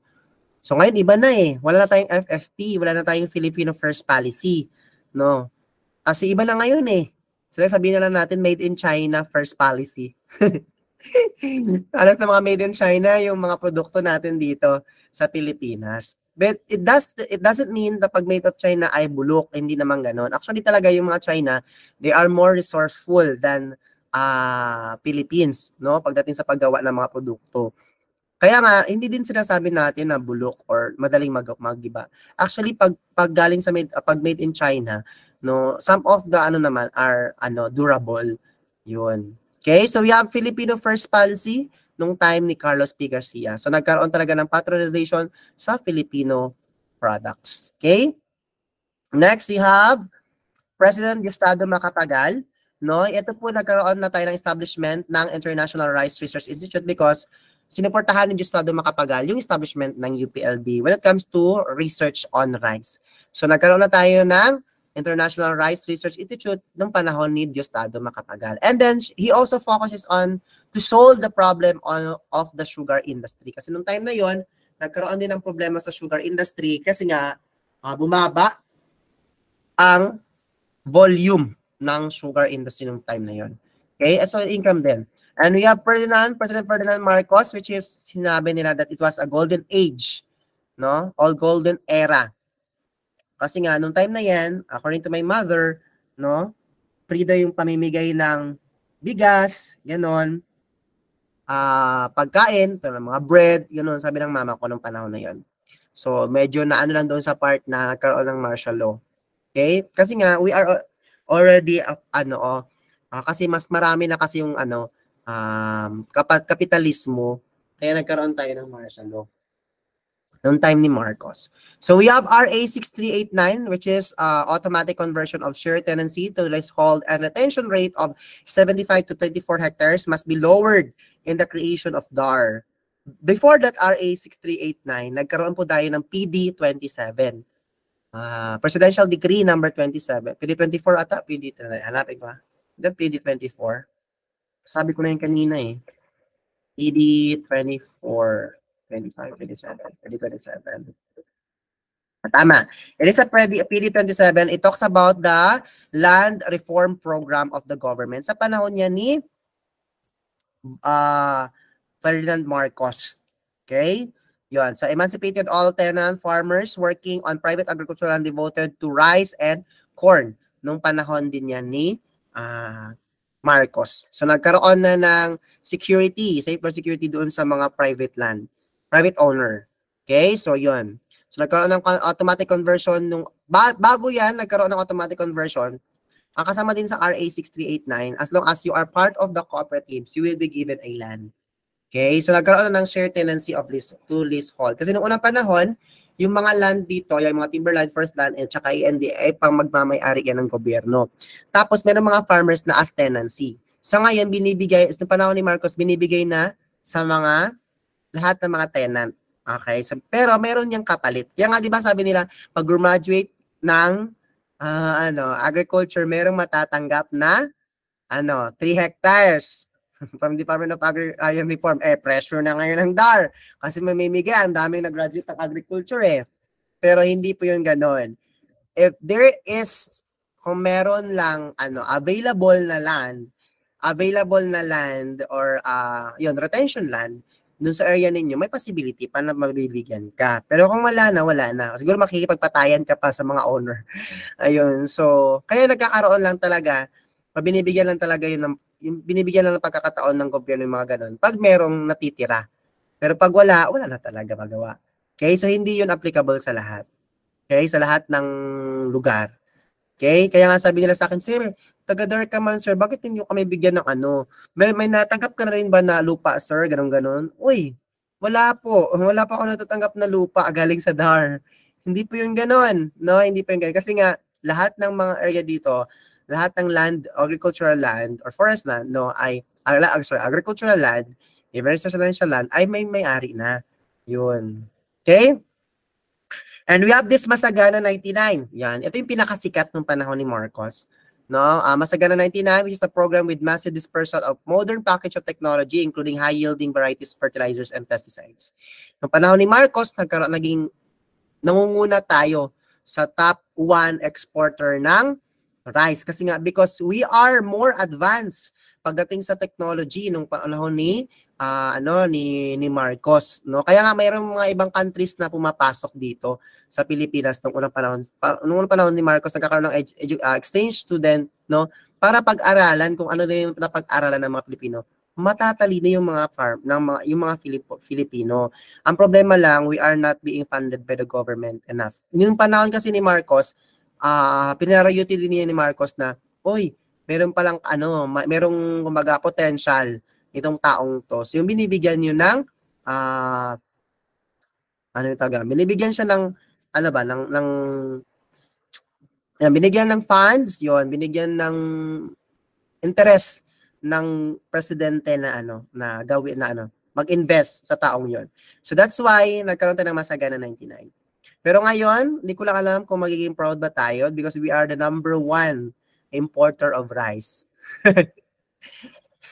So ngayon iba na eh. Wala na tayong FFP, wala na tayong Filipino First Policy, no? Kasi iba na ngayon eh. So sabihin na lang natin made in China First Policy. Alam na mga made in China yung mga produkto natin dito sa Pilipinas. But it doesn't mean na pag made of China ay bulok, hindi naman ganoon. Actually talaga yung mga China, they are more resourceful than Philippines, no? Pagdating sa paggawa ng mga produkto. Kaya nga hindi din sinasabi natin na bulok or madaling magiba. Actually pag galing sa pag made in China, no, some of the naman are durable. 'Yun. Okay, so we have Filipino First Policy nung time ni Carlos P. Garcia. So nagkaroon talaga ng patronization sa Filipino products. Okay? Next, we have President Gustavo Macapagal. No, ito po nagkaroon na tayo ng establishment ng International Rice Research Institute because sinuportahan ni Gustavo Macapagal yung establishment ng UPLB when it comes to research on rice. So nagkaroon na tayo ng International Rice Research Institute nung panahon ni Diosdado Macapagal. And then he also focuses on to solve the problem of the sugar industry. Kasi nung time na yon, nagkaroon din ng problema sa sugar industry kasi nga bumaba ang volume ng sugar industry nung time na yon. Okay? And so income din. And we have President Ferdinand Marcos, which is sinabi nila that it was a golden age, no? All golden era. Kasi nga, nung time na yan, according to my mother, no, free daw yung pamimigay ng bigas, gano'n, pagkain, mga bread, gano'n, sabi ng mama ko nung panahon na yon. So, medyo na lang doon sa part na nagkaroon ng martial law. Okay? Kasi nga, we are already, kasi mas marami na kasi yung, kapitalismo, kaya nagkaroon tayo ng martial law noong time ni Marcos. So we have RA 6389, which is automatic conversion of share tenancy to leasehold, and retention rate of 75 to 24 hectares must be lowered in the creation of DAR. Before that RA 6389, nagkaroon po tayo ng PD 27. Presidential Decree number 27. PD 24 ata, PD, hanapin ko ha. PD 24. Sabi ko na yun kanina eh. PD 24. 25, 27, 27. Tama. It is a PD 27. It talks about the land reform program of the government sa panahon niya ni Ferdinand Marcos. Okay? Yun. So, emancipated all tenant farmers working on private agricultural land devoted to rice and corn nung panahon din yan ni Marcos. So, nagkaroon na ng security, safer security doon sa mga private land. Private owner. Okay? So, yun. So, nagkaroon ng automatic conversion. Bago yan, nagkaroon ng automatic conversion. Ang kasama din sa RA 6389, as long as you are part of the cooperatives, you will be given a land. Okay? So, nagkaroon na ng share tenancy of leasehold. Kasi noong unang panahon, yung mga land dito, yung mga timberland, first land, at saka ENDA, pang magmamay-ari yan ng gobyerno. Tapos, meron mga farmers na as tenancy. Sa ngayon, binibigay, sa panahon ni Marcos, binibigay na sa lahat ng mga tenant. Okay? So, pero meron niyang kapalit. Kaya nga, di ba sabi nila, pag graduate ng agriculture, merong matatanggap na 3 hectares from Department of Agrarian Reform. Pressure na ngayon ng DAR. Kasi mamimigay, ang daming nag-graduate ng agriculture Pero hindi po yun ganon. If there is, kung meron lang available na land or retention land, dun sa area ninyo, may possibility pa na mabibigyan ka. Pero kung wala na. Siguro makikipagpatayan ka pa sa mga owner. Ayun. So, kaya nagkakaroon lang talaga, binibigyan lang talaga binibigyan lang ng pagkakataon ng gobyerno yung mga ganun. Pag merong natitira. Pero pag wala na talaga magawa. Okay? So, hindi yun applicable sa lahat. Okay? Sa lahat ng lugar. Okay? Kaya nga sabi nila sa akin, sir, taga-Dar ka man, sir, bakit hindi kami bigyan ng May natanggap ka na rin ba na lupa, sir? Ganon. Uy, wala po. Wala pa ako natatanggap na lupa galing sa Dar. Hindi po yung ganon. No, hindi po yung ganon. Kasi nga, lahat ng mga area dito, lahat ng land, agricultural land, or forest land, agricultural land, even residential land, ay may may-ari na. Yun. Okay? And we have this Masagana 99. Yan. Ito yung pinakasikat nung panahon ni Marcos. No, Masagana 99, which is a program with massive dispersal of modern package of technology, including high-yielding varieties, fertilizers, and pesticides. Nung panahon ni Marcos, nangunguna tayo sa top 1 exporter ng rice. Kasi nga, because we are more advanced pagdating sa technology nung panahon ni ni Marcos, no? Kaya nga mayroong mga ibang countries na pumapasok dito sa Pilipinas nung unang panahon ni Marcos, nagkakaroon ng exchange student, no? Para pag-aralan kung ano na yung napag-aralan ng mga Pilipino. Matatalino yung mga yung mga Filipino. Ang problema lang, we are not being funded by the government enough. Yung panahon kasi ni Marcos, pinarayuti din niya ni Marcos na, oy, meron palang merong kumbaga potential itong taong to. So yung binibigyan niyo ng binibigyan siya ng binigyan ng funds, yon, binigyan ng interest ng presidente na mag-invest sa taong yon. So that's why nagkaroon tayo ng Masagana 99. Pero ngayon, hindi ko lang alam kung magiging proud ba tayo because we are the number 1 importer of rice.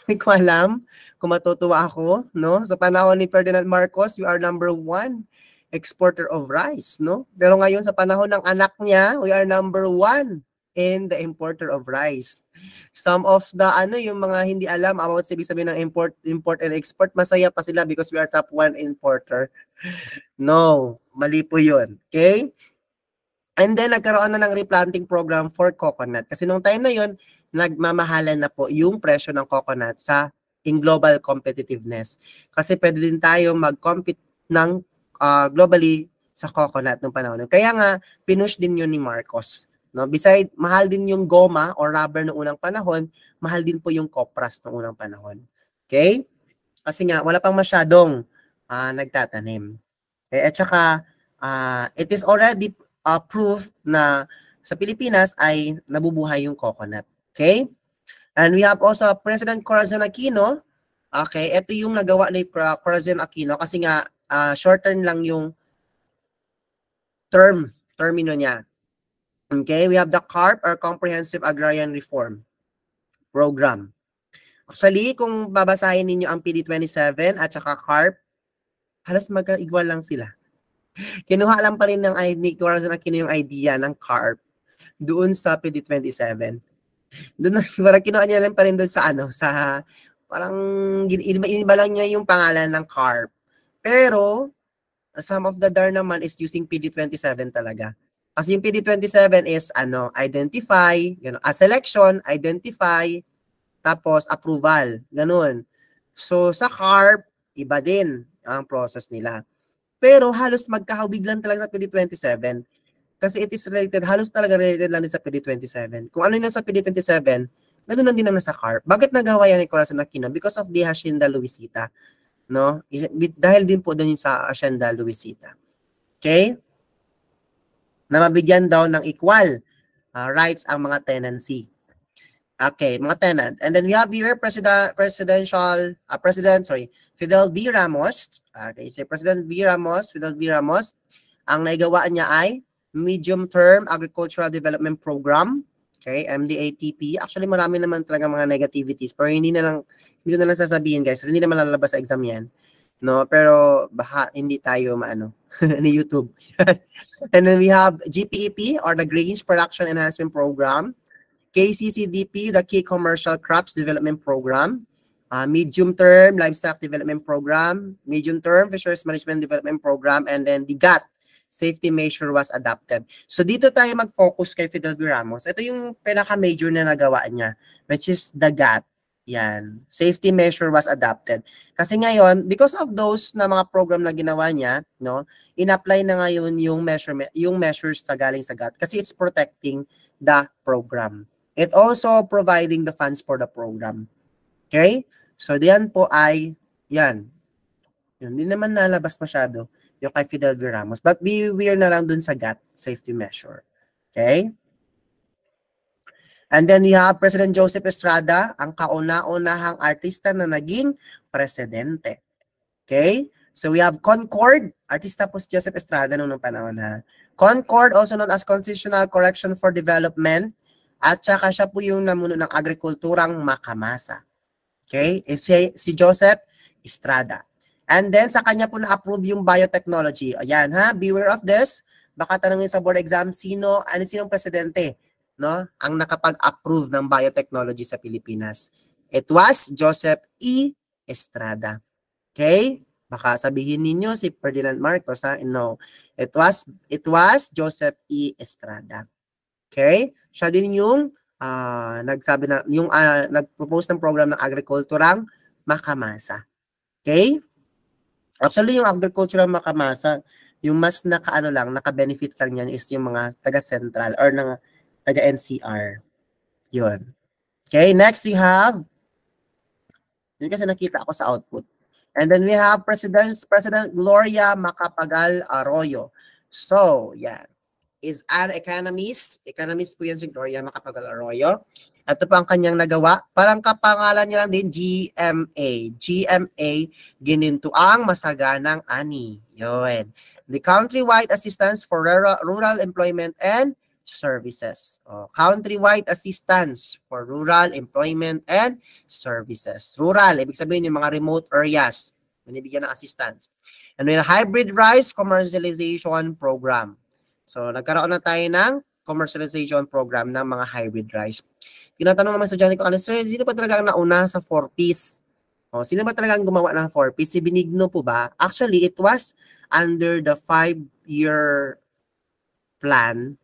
Hindi ko alam kung matutuwa ako, no? Sa panahon ni Ferdinand Marcos, we are number 1 exporter of rice, no? Pero ngayon sa panahon ng anak niya, we are number 1 in the importer of rice. Some of the yung mga hindi alam about ibig sabihin ng import and export, masaya pa sila because we are top 1 importer. No, mali po 'yun. Okay? And then nagkaroon na ng replanting program for coconut. Kasi nung time na 'yon, nagmamahalan na po yung presyo ng coconut in global competitiveness. Kasi pwede din tayo mag-compete ng globally sa coconut nung panahon. Kaya nga, pinush din yun ni Marcos. No? Beside, mahal din yung goma or rubber noong unang panahon, mahal din po yung copras noong unang panahon. Okay? Kasi nga, wala pang masyadong nagtatanim. Okay? At saka, it is already proof na sa Pilipinas ay nabubuhay yung coconut. Okay? And we have also President Corazon Aquino. Okay, ito yung nagawa ni Corazon Aquino kasi nga shorten lang yung termino niya. Okay, we have the CARP or Comprehensive Agrarian Reform Program. Actually, kung babasahin ninyo ang PD27 at saka CARP, halos mag-equal lang sila. Kinuha lang pa rin ni Corazon Aquino yung idea ng CARP doon sa PD27. Doon parang kinuha niya lang pa rin doon sa parang iniba lang niya yung pangalan ng CARP. Pero some of the DAR naman is using PD27 talaga. Kasi yung PD27 is identify, selection, identify, tapos approval, ganun. So sa CARP, iba din ang process nila. Pero halos magkahawig lang talaga sa PD27. Kasi it is related, halos talaga related lang din sa PD27. Kung ano yung nasa PD27, ganoon lang din ang nasa CARP. Bakit nagawa yan ni Corazon Aquino? Because of the Hacienda Luisita. No? Dahil din po doon sa Hacienda Luisita. Okay? Na mabigyan daw ng equal rights ang mga tenancy. Okay, mga tenant. And then we have here President Fidel V. Ramos. Okay, so Fidel V. Ramos, ang naigawa niya ay Medium-Term Agricultural Development Program, okay, MDATP. Actually, marami naman talaga mga negativities, pero hindi ko na lang sasabihin, guys, kasi hindi naman lalabas sa exam yan. No, pero baka hindi tayo ni YouTube. And then we have GPEP or the Grains Production Enhancement Program, KCCDP, the Key Commercial Crops Development Program, Medium-Term Livestock Development Program, Medium-Term Fisheries Management Development Program, and then the GATT safety measure was adopted. So dito tayo mag-focus kay Fidel V. Ramos. Ito yung pinaka-major na nagawa niya, which is the GATT. Yan. Safety measure was adopted. Kasi ngayon, because of those na mga program na ginawa niya, no, in-apply na ngayon yung measures sa galing sa GATT kasi it's protecting the program. It also providing the funds for the program. Okay? So diyan po ay yan. Yun, hindi naman nalabas masyado yung kay Fidel V. Ramos. But beware na lang dun sa GATT safety measure. Okay? And then we have President Joseph Estrada, ang kauna-unahang artista na naging presidente. Okay? So we have Concord, artista po si Joseph Estrada noong panahon ha. Concord, also known as Constitutional Correction for Development, at saka siya po yung namuno ng agrikulturang Makamasa. Okay? Si Joseph Estrada. And then, sa kanya po na-approve yung biotechnology. Ayan ha, beware of this. Baka tanongin sa board exam, sinong presidente, no, ang nakapag-approve ng biotechnology sa Pilipinas? It was Joseph E. Estrada. Okay? Baka sabihin ninyo si Ferdinand Marcos, ha? No. It was Joseph E. Estrada. Okay? Siya din yung nagsabi na yung nag-propose ng program ng agrikulturang Makamasa. Okay? Actually, yung agricultural Makamasa, yung mas naka-benefit lang yan is yung mga taga-central or taga-NCR. Yun. Okay, next we have, yun kasi nakita ako sa output. And then we have President Gloria Macapagal Arroyo. So, yan. Is an economist. Economist po yan si Gloria Macapagal Arroyo. Ito po ang kanyang nagawa. Parang kapangalan niya lang din, GMA. GMA, Ginintuang Masaganang Ani. Yun. The Countrywide Assistance for Rural Employment and Services. Countrywide Assistance for Rural Employment and Services. Rural, ibig sabihin yung mga remote areas. Binibigyan ng assistance. And then Hybrid Rice Commercialization Program. So, nagkaroon na tayo ng commercialization program ng mga hybrid rice. Tinatanong naman sa estudyante ko, sir, sino ba talaga ang nauna sa 4-piece? Sino ba talaga ang gumawa ng 4-piece? Si Benigno po ba? Actually, it was under the 5-year plan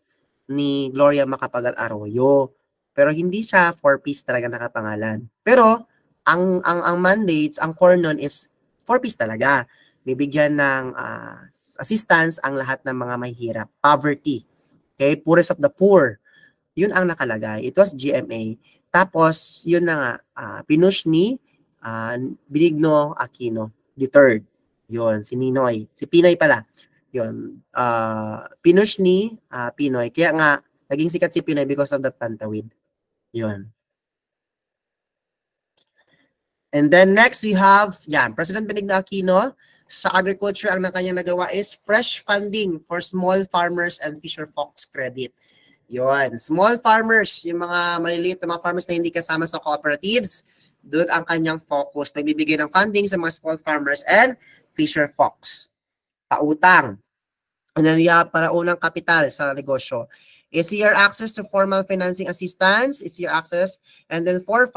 ni Gloria Macapagal Arroyo. Pero hindi siya 4-piece talaga nakapangalan. Pero, ang mandates, ang core nun is 4-piece talaga. Bibigyan ng assistance ang lahat ng mga mahihirap. Poverty. Okay? Poorest of the poor. Yun ang nakalagay. It was GMA. Tapos, yun na nga, pinush ni Benigno Aquino III. Yun, si Ninoy. Si Pinoy pala. Yun. Pinush ni Pinoy. Kaya nga, naging sikat si Pinoy because of that pantawid. Yun. And then next, we have, President Benigno Aquino. Sa agriculture, ang kanyang nagawa is fresh funding for small farmers and fisher folks credit. Yun. Small farmers, yung mga maliliit na mga farmers na hindi kasama sa cooperatives, doon ang kanyang focus. Nagbibigay ng funding sa mga small farmers and fisher folks. Pautang. Ano niya para unang kapital sa negosyo. Is your access to formal financing assistance? Is your access? And then for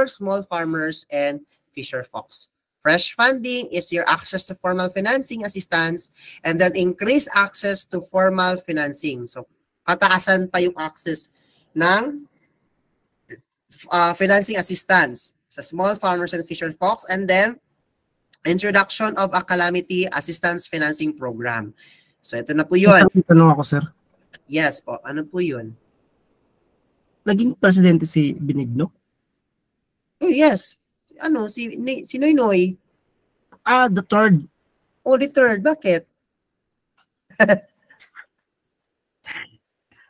small farmers and fisher folks. Fresh funding is your access to formal financing assistance, and then increase access to formal financing. So, pataasan pa yung access ng financing assistance sa small farmers and fisher folks, and then introduction of a calamity assistance financing program. So, ito na po yun. Isang tanong ako, sir. Yes po. Ano po yun? Naging presidente si Benigno? Oh, yes. Si Noynoy. The third. Oh, the third. Bakit?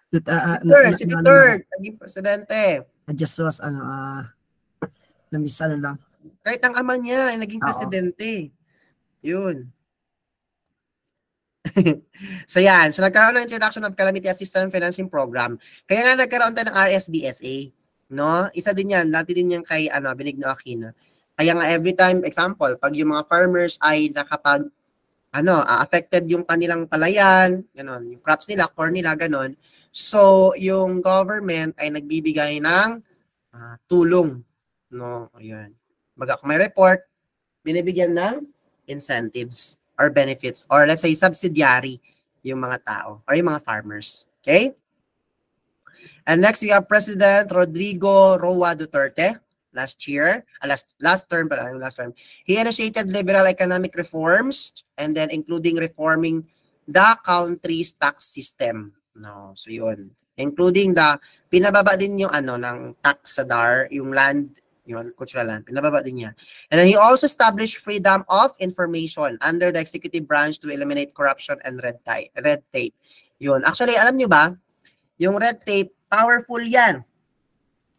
Si the third. Naging presidente. I just was, na-miss lang. Kahit ang ama niya ay naging presidente. Yun. So yan. So nagkaroon ng introduction of Calamity Assistance Financing Program. Kaya nga nagkaroon tayo ng RSBSA. No? Isa din yan. Dati din yan kay Benigno Aquino. Kaya nga every time, example, pag yung mga farmers ay affected yung kanilang palayan, ganon, yung crops nila, corn nila, ganon. So, yung government ay nagbibigay ng tulong. No? Ayan. Kung may report, binibigyan ng incentives or benefits or let's say subsidiary yung mga tao or yung mga farmers. Okay? And next, we have President Rodrigo Roa Duterte. Last term. He initiated liberal economic reforms and then including reforming the country's tax system. No, so yun. Including pinababa din yung ng tax sa DAR, yung land, yung cultural land, pinababa din niya. And then he also established freedom of information under the executive branch to eliminate corruption and red tape. Yun. Actually, alam niyo ba, yung red tape, powerful yan.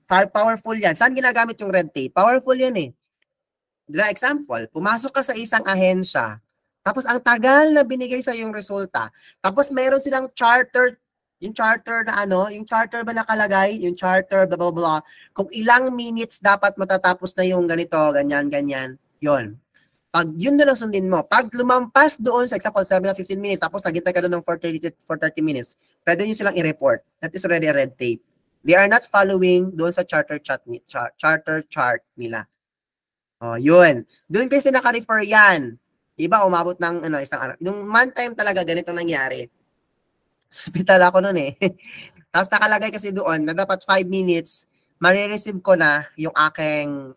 Powerful yan. Saan ginagamit yung red tape? Powerful yan eh. Example, pumasok ka sa isang ahensya, Tapos ang tagal na binigay sa yung resulta. Tapos meron silang charter, yung charter na ano, yung charter ba nakalagay, yung charter, blah, blah, blah. Kung ilang minutes dapat matatapos na yung ganito, ganyan, ganyan. Yun. Pag yun na lang sundin mo, pag lumampas doon sa example, sabi na 15 minutes, tapos naghintay ka doon ng 30 minutes, pwede nyo silang i-report. That is already a red tape. They are not following doon sa charter chart nila. Oh, yun. Doon kasi naka-refer yan. Iba, umabot ng isang araw. Yung man time talaga, ganito nangyari. Sa hospital ako noon eh. Tapos nakalagay kasi doon na dapat 5 minutes, marireceive ko na yung aking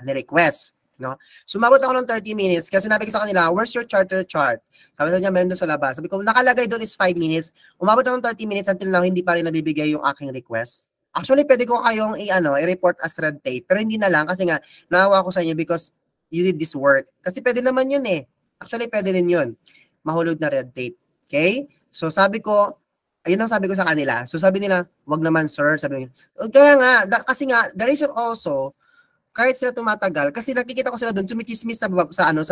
ni-request. No? Sumabot ako ng 30 minutes kasi sabi ko sa kanila, where's your charter chart? Sabi sa niya, meron doon sa labas. Sabi ko, nakalagay doon is 5 minutes. Umabot ako ng 30 minutes until now, hindi pa rin nabibigay yung aking request. Actually, pwede ko kayong i-report as red tape. Pero hindi na lang kasi nga, naawa ko sa inyo because you did this work. Kasi pwede naman yun eh. Actually, pwede din yun. Mahulog na red tape. Okay? So, sabi ko, ayun ang sabi ko sa kanila. So, sabi nila, wag naman, sir. Sabi nila, kaya nga, kasi nga, the reason also, kahit sila tumatagal, kasi nakikita ko sila doon, tumichismis sa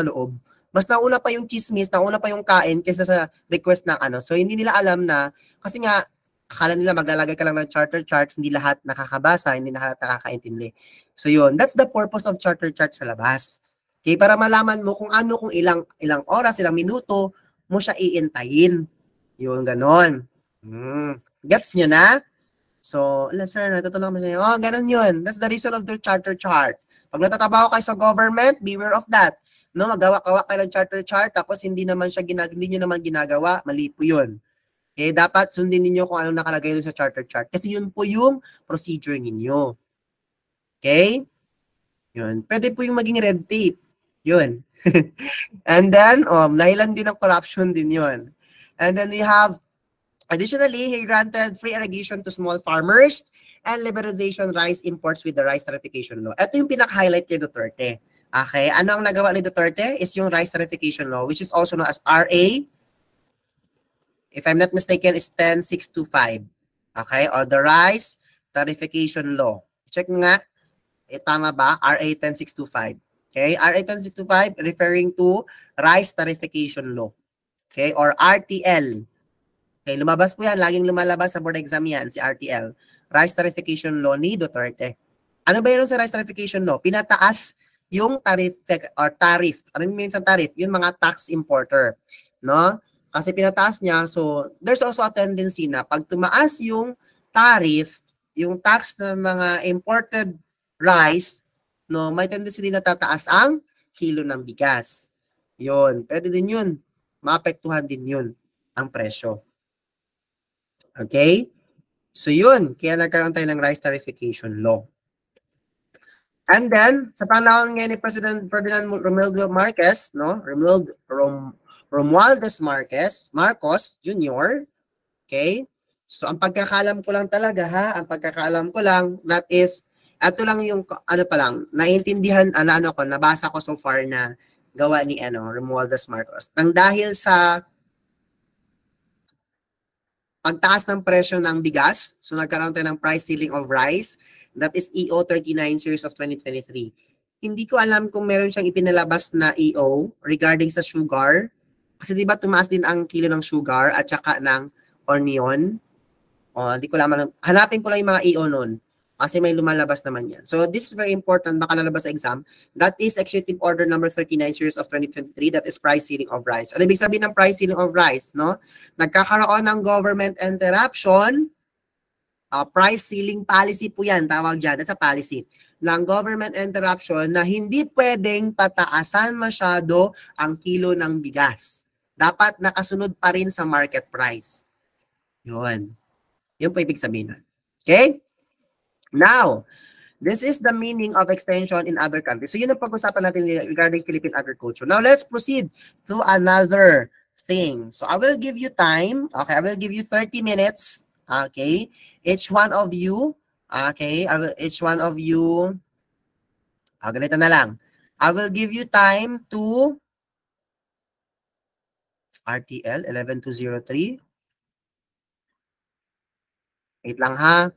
loob. Mas nauna pa yung chismis, nauna pa yung kain kaysa sa request ng ano. So, hindi nila alam na, kasi nga, akala nila maglalagay ka lang ng charter chart, hindi lahat nakakabasa, hindi lahat nakakaintindi. So yun, that's the purpose of charter chart sa labas. Okay, para malaman mo kung ilang oras, ilang minuto mo siya iintayin. Yun, ganon. Gets nyo na? So, sir, natutulungan mo siya. Oh, ganon yun. That's the reason of the charter chart. Pag natatrabaho kayo sa government, beware of that. No, magawa-gawa kayo ng charter chart, tapos hindi nyo naman ginagawa, mali po yun. Okay, dapat sundin ninyo kung anong nakalagay sa charter chart. Kasi yun po yung procedure ninyo. Okay? Yun. Pwede po yung maging red tape. Yun. And then, dahilan din ng corruption din yun. And then we have, additionally, he granted free irrigation to small farmers and liberalization rice imports with the rice tariffication law. Ito yung pinaka-highlight kay Duterte. Okay? Ano ang nagawa ni Duterte is yung rice tariffication law, which is also known as RA, if I'm not mistaken, is 10625. Okay? Or the Rice Tariffication Law. Check nga. Tama ba? RA 10625. Okay? RA 10625 referring to Rice Tariffication Law. Okay? Or RTL. Okay? Lumabas po yan. Laging lumalabas sa board exam yan, si RTL. Rice Tariffication Law ni Duterte. Ano ba yun sa Rice Tariffication Law? Pinataas yung tariff. Ano yung means ng tariff? Yung mga tax importer. No? Kasi pinataas niya, so there's also a tendency na pag tumaas yung tariff, yung tax ng mga imported rice, no, may tendency din na tataas ang kilo ng bigas. Yun, pwede din yun. Maapektuhan din yun ang presyo. Okay? So yun, kaya nagkaroon tayo ng rice tariffication law. And then, sa panahon ngayon ni President Ferdinand Romualdez Marcos, no? Romualdez Marcos Jr., okay? So, ang pagkakaalam ko lang talaga, ang pagkakaalam ko lang, that is, ito lang yung, naiintindihan, nabasa ko so far na gawa ni, Romualdez Marcos. Nang dahil sa pagtaas ng presyo ng bigas, so nagkaroon tayo ng price ceiling of rice, that is EO 39 series of 2023. Hindi ko alam kung meron siyang ipinalabas na EO regarding sa sugar. Kasi di ba tumaas din ang kilo ng sugar at saka ng onion. Hindi ko alam. Hanapin ko lang yung mga EO nun. Kasi may lumalabas naman yan. So this is very important. Baka lalabas sa exam. That is Executive Order number 39 series of 2023. That is price ceiling of rice. Ano ibig sabihin ng price ceiling of rice? No? Nagkakaroon ng government interruption. Price ceiling policy po yan. Tawag dyan. That's a policy ng government interruption na hindi pwedeng pataasan masyado ang kilo ng bigas. Dapat nakasunod pa rin sa market price. Yun. Yun po ibig sabihin. Okay? Now, this is the meaning of extension in other countries. So yun ang pag-usapan natin regarding Philippine agriculture. Now, let's proceed to another thing. So I will give you time. Okay, I will give you 30 minutes. Okay? Each one of you. Okay? Each one of you. Ganito na lang. I will give you time to RTL 11203. Wait lang ha.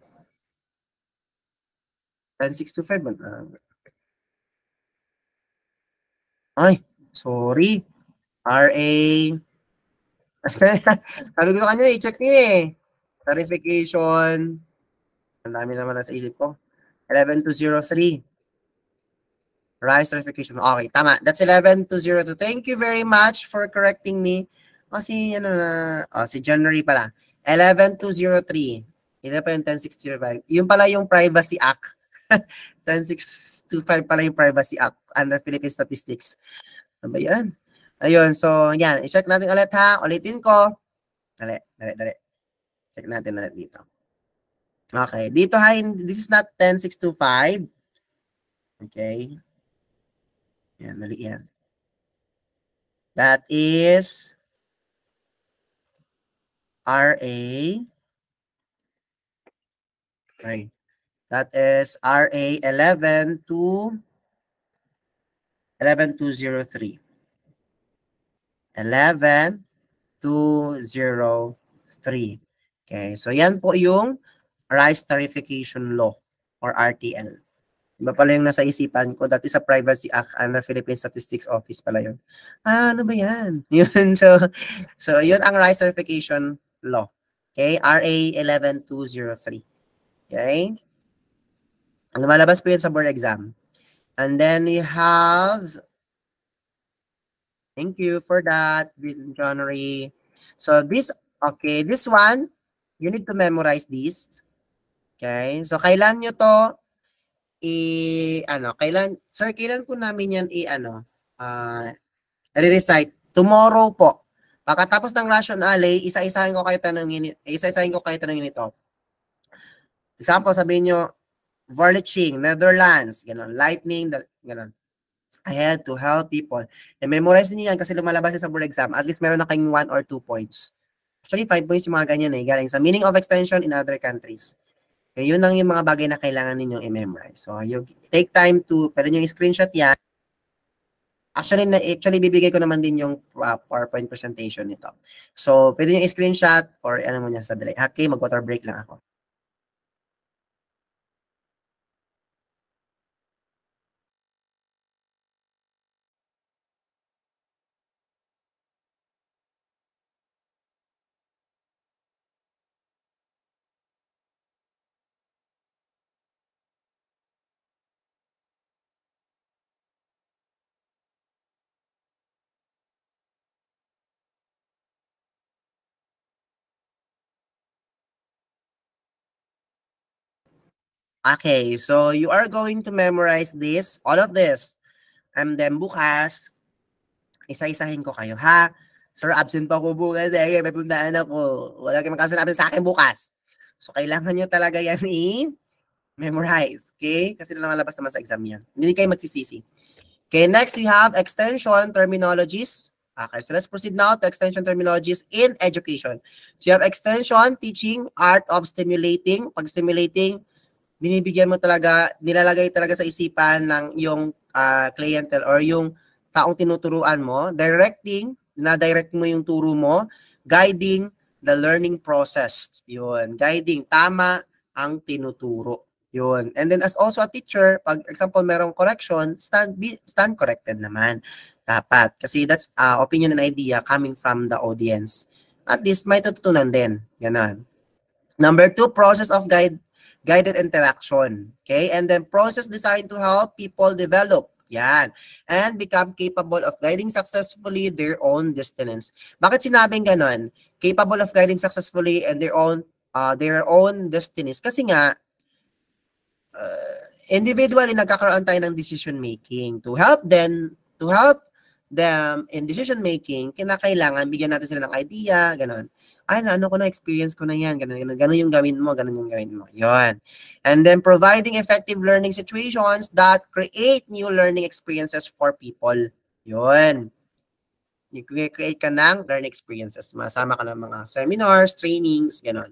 10625. Ay, sorry. RA. Sabi ko sa kanya, i-check niyo eh. Tarification. Ang dami naman nasa isip ko. 11203. Rice tarification. Okay, tama. That's 11202. Thank you very much for correcting me. Si January pala. 11203. Yun pa yung 10605. Yun pala yung Privacy Act. 10625 pala yung Privacy Act under Philippine Statistics. Ano ba yan? Ayun, so yan. I-check natin ulit ha. Ulitin ko. Dali. Check natin ulit dito. Okay. Dito ha, this is not 10625. Okay. Yan, mali yan. That is RA. Okay. That is RA 11203. 11203. Okay, so yan po yung Rice Tarification Law or RTL. Iba pala yung nasa isipan ko. That is a Privacy Act under Philippine Statistics Office pala yun. Ano ba yan? Yun, so yun ang Rice Tarification Law. Okay, RA 11203. Okay? Lumalabas po yun sa board exam. And then we have, thank you for that, January. So this one, you need to memorize this. Okay, so kailan nyo to kailan po namin yan i-recite? Tomorrow po. Pagkatapos ng rationale, isa-isahin ko kayo tanongin ito. Example, sabihin nyo, Verliching, Netherlands, ganon, lightning, ganon. I had to help people. I-memorize niyo yan kasi lumalabas sa board exam. At least meron na kayong 1 or 2 points. Actually, 5 points yung mga ganyan galing sa meaning of extension in other countries. Okay, yun lang yung mga bagay na kailangan ninyong i-memorize. So, you take time to, pwede nyo i-screenshot yan. Actually, bibigay ko naman din yung PowerPoint presentation nito. So, pwede nyo i-screenshot or ano mo niya sa delay. Okay, mag-water break lang ako. Okay, so you are going to memorize this, all of this. And then bukas, isa-isahin ko kayo, ha? Sir, absent pa ako bukas. May puntaan ako. Wala kayong magkasanabi sa akin bukas. So, kailangan nyo talaga yan i-memorize. Okay? Kasi namalabas naman sa exam yan. Hindi kayo magsisisi. Okay, next we have extension terminologies. Okay, so let's proceed now to extension terminologies in education. So you have extension, teaching, art of stimulating. Pag stimulating, binibigyan mo talaga, nilalagay talaga sa isipan ng yung clientele or yung taong tinuturuan mo. Directing, na-direct mo yung turo mo. Guiding, the learning process. Yun, guiding, tama ang tinuturo. Yun. And then as also a teacher, pag example merong correction, stand corrected naman. Dapat. Kasi that's opinion and idea coming from the audience. At least may tututunan din. Ganon. Number 2, process of guided interaction. Okay? And then process designed to help people develop. Yan. And become capable of guiding successfully their own destinies. Bakit sinabing ganon? Capable of guiding successfully and their own destinies. Kasi nga, individually nagkakaroon tayo ng decision making. To help them in decision making, kinakailangan bigyan natin sila ng idea, ganon. Ay, ano ko na, experience ko na yan, ganon yung gawin mo, ganon yung gawin mo. Yun. And then providing effective learning situations that create new learning experiences for people. Yun. I-create ka ng learning experiences. Masama ka ng mga seminars, trainings, ganon.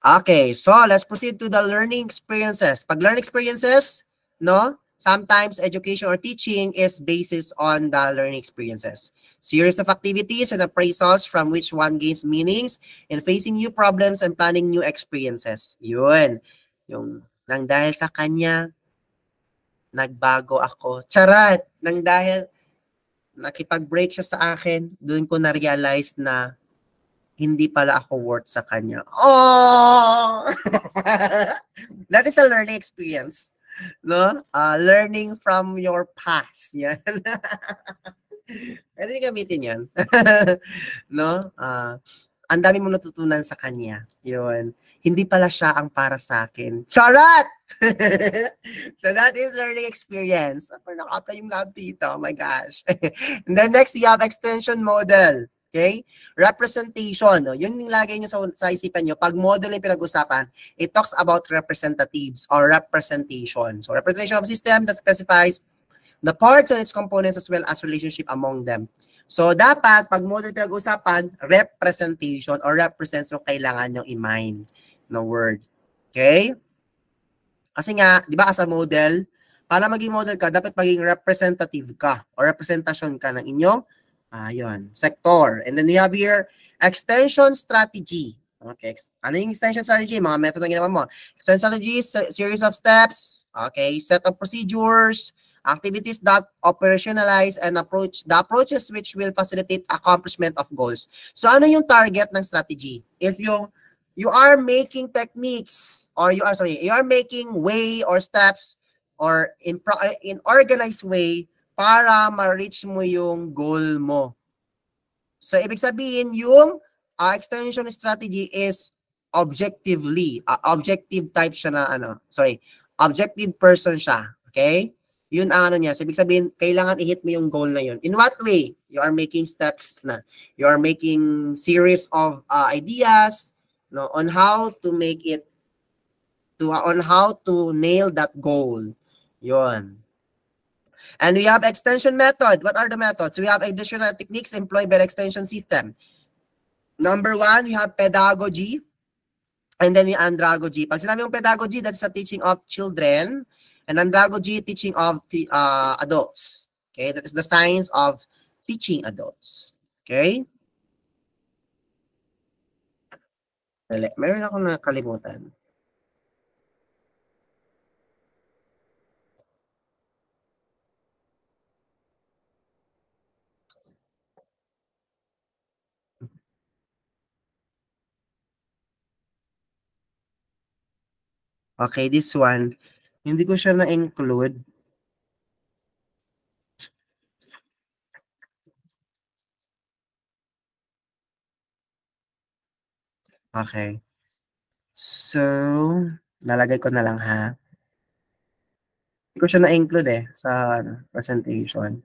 Okay, so let's proceed to the learning experiences. Pag learning experiences, no, sometimes education or teaching is basis on the learning experiences. Series of activities and appraisals from which one gains meanings in facing new problems and planning new experiences. Yun. Yung nang dahil sa kanya, nagbago ako. Charat! Nang dahil nakipag-break siya sa akin, doon ko na-realize na hindi pala ako worth sa kanya. Oh! That is a learning experience. No? Learning from your past. Yan. Pwede gamitin yan. No? Ang dami mong natutunan sa kanya. Yun. Hindi pala siya ang para sa akin. Charot! So that is learning experience. Parang naka-apply yung lab dito. Oh my gosh. And then next, you have extension model. Okay? Representation. No? Yun yung lagay nyo sa isipan nyo. Pag model yung pinag-usapan, it talks about representatives or representation. So representation of system that specifies the parts and its components as well as relationship among them. So dapat, pag model pinag-usapan, representation or represents yung kailangan nyo i-mind na word. Okay? Kasi nga, di ba as a model, para maging model ka, dapat maging representative ka or representation ka ng inyong sector. And then we have here, extension strategy. Okay. Ano yung extension strategy? Mga method na ginawa mo. Extension strategy is a series of steps. Okay. Set of procedures, activities that operationalize and the approaches which will facilitate accomplishment of goals. So ano yung target ng strategy? If you are making techniques or you are making way or steps or in organized way para ma-reach mo yung goal mo. So, ibig sabihin, yung extension strategy is objective type siya na objective person siya. Okay? Yun ang niya. So, ibig sabihin, kailangan i-hit mo yung goal na yun. In what way? You are making steps na. You are making series of ideas on how to make it, on how to nail that goal. Yun. And we have extension method. What are the methods? We have additional techniques employed by the extension system. Number 1, we have pedagogy. And then we have andragogy. Pag sinabi yung pedagogy, that's the teaching of children. And andragogy, teaching of adults. Okay, that is the science of teaching adults. Okay? Meron ako nakalimutan. Okay, this one, hindi ko siya na-include. Okay. So, lalagay ko na lang ha. Hindi ko siya na-include sa presentation.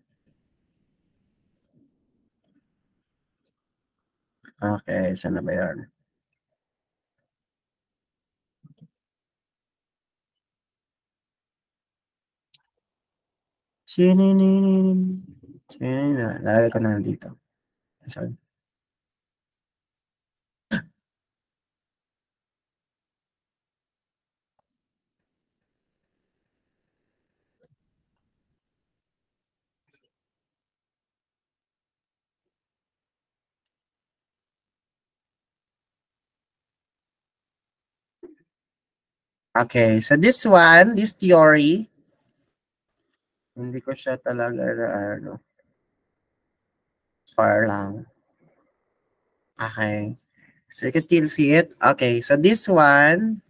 Okay, saan na ba yan? Lalagay ko na lang dito. Sorry. Okay, so this one, this theory, hindi ko siya talaga far lang. Okay, so you can still see it. Okay, so this one,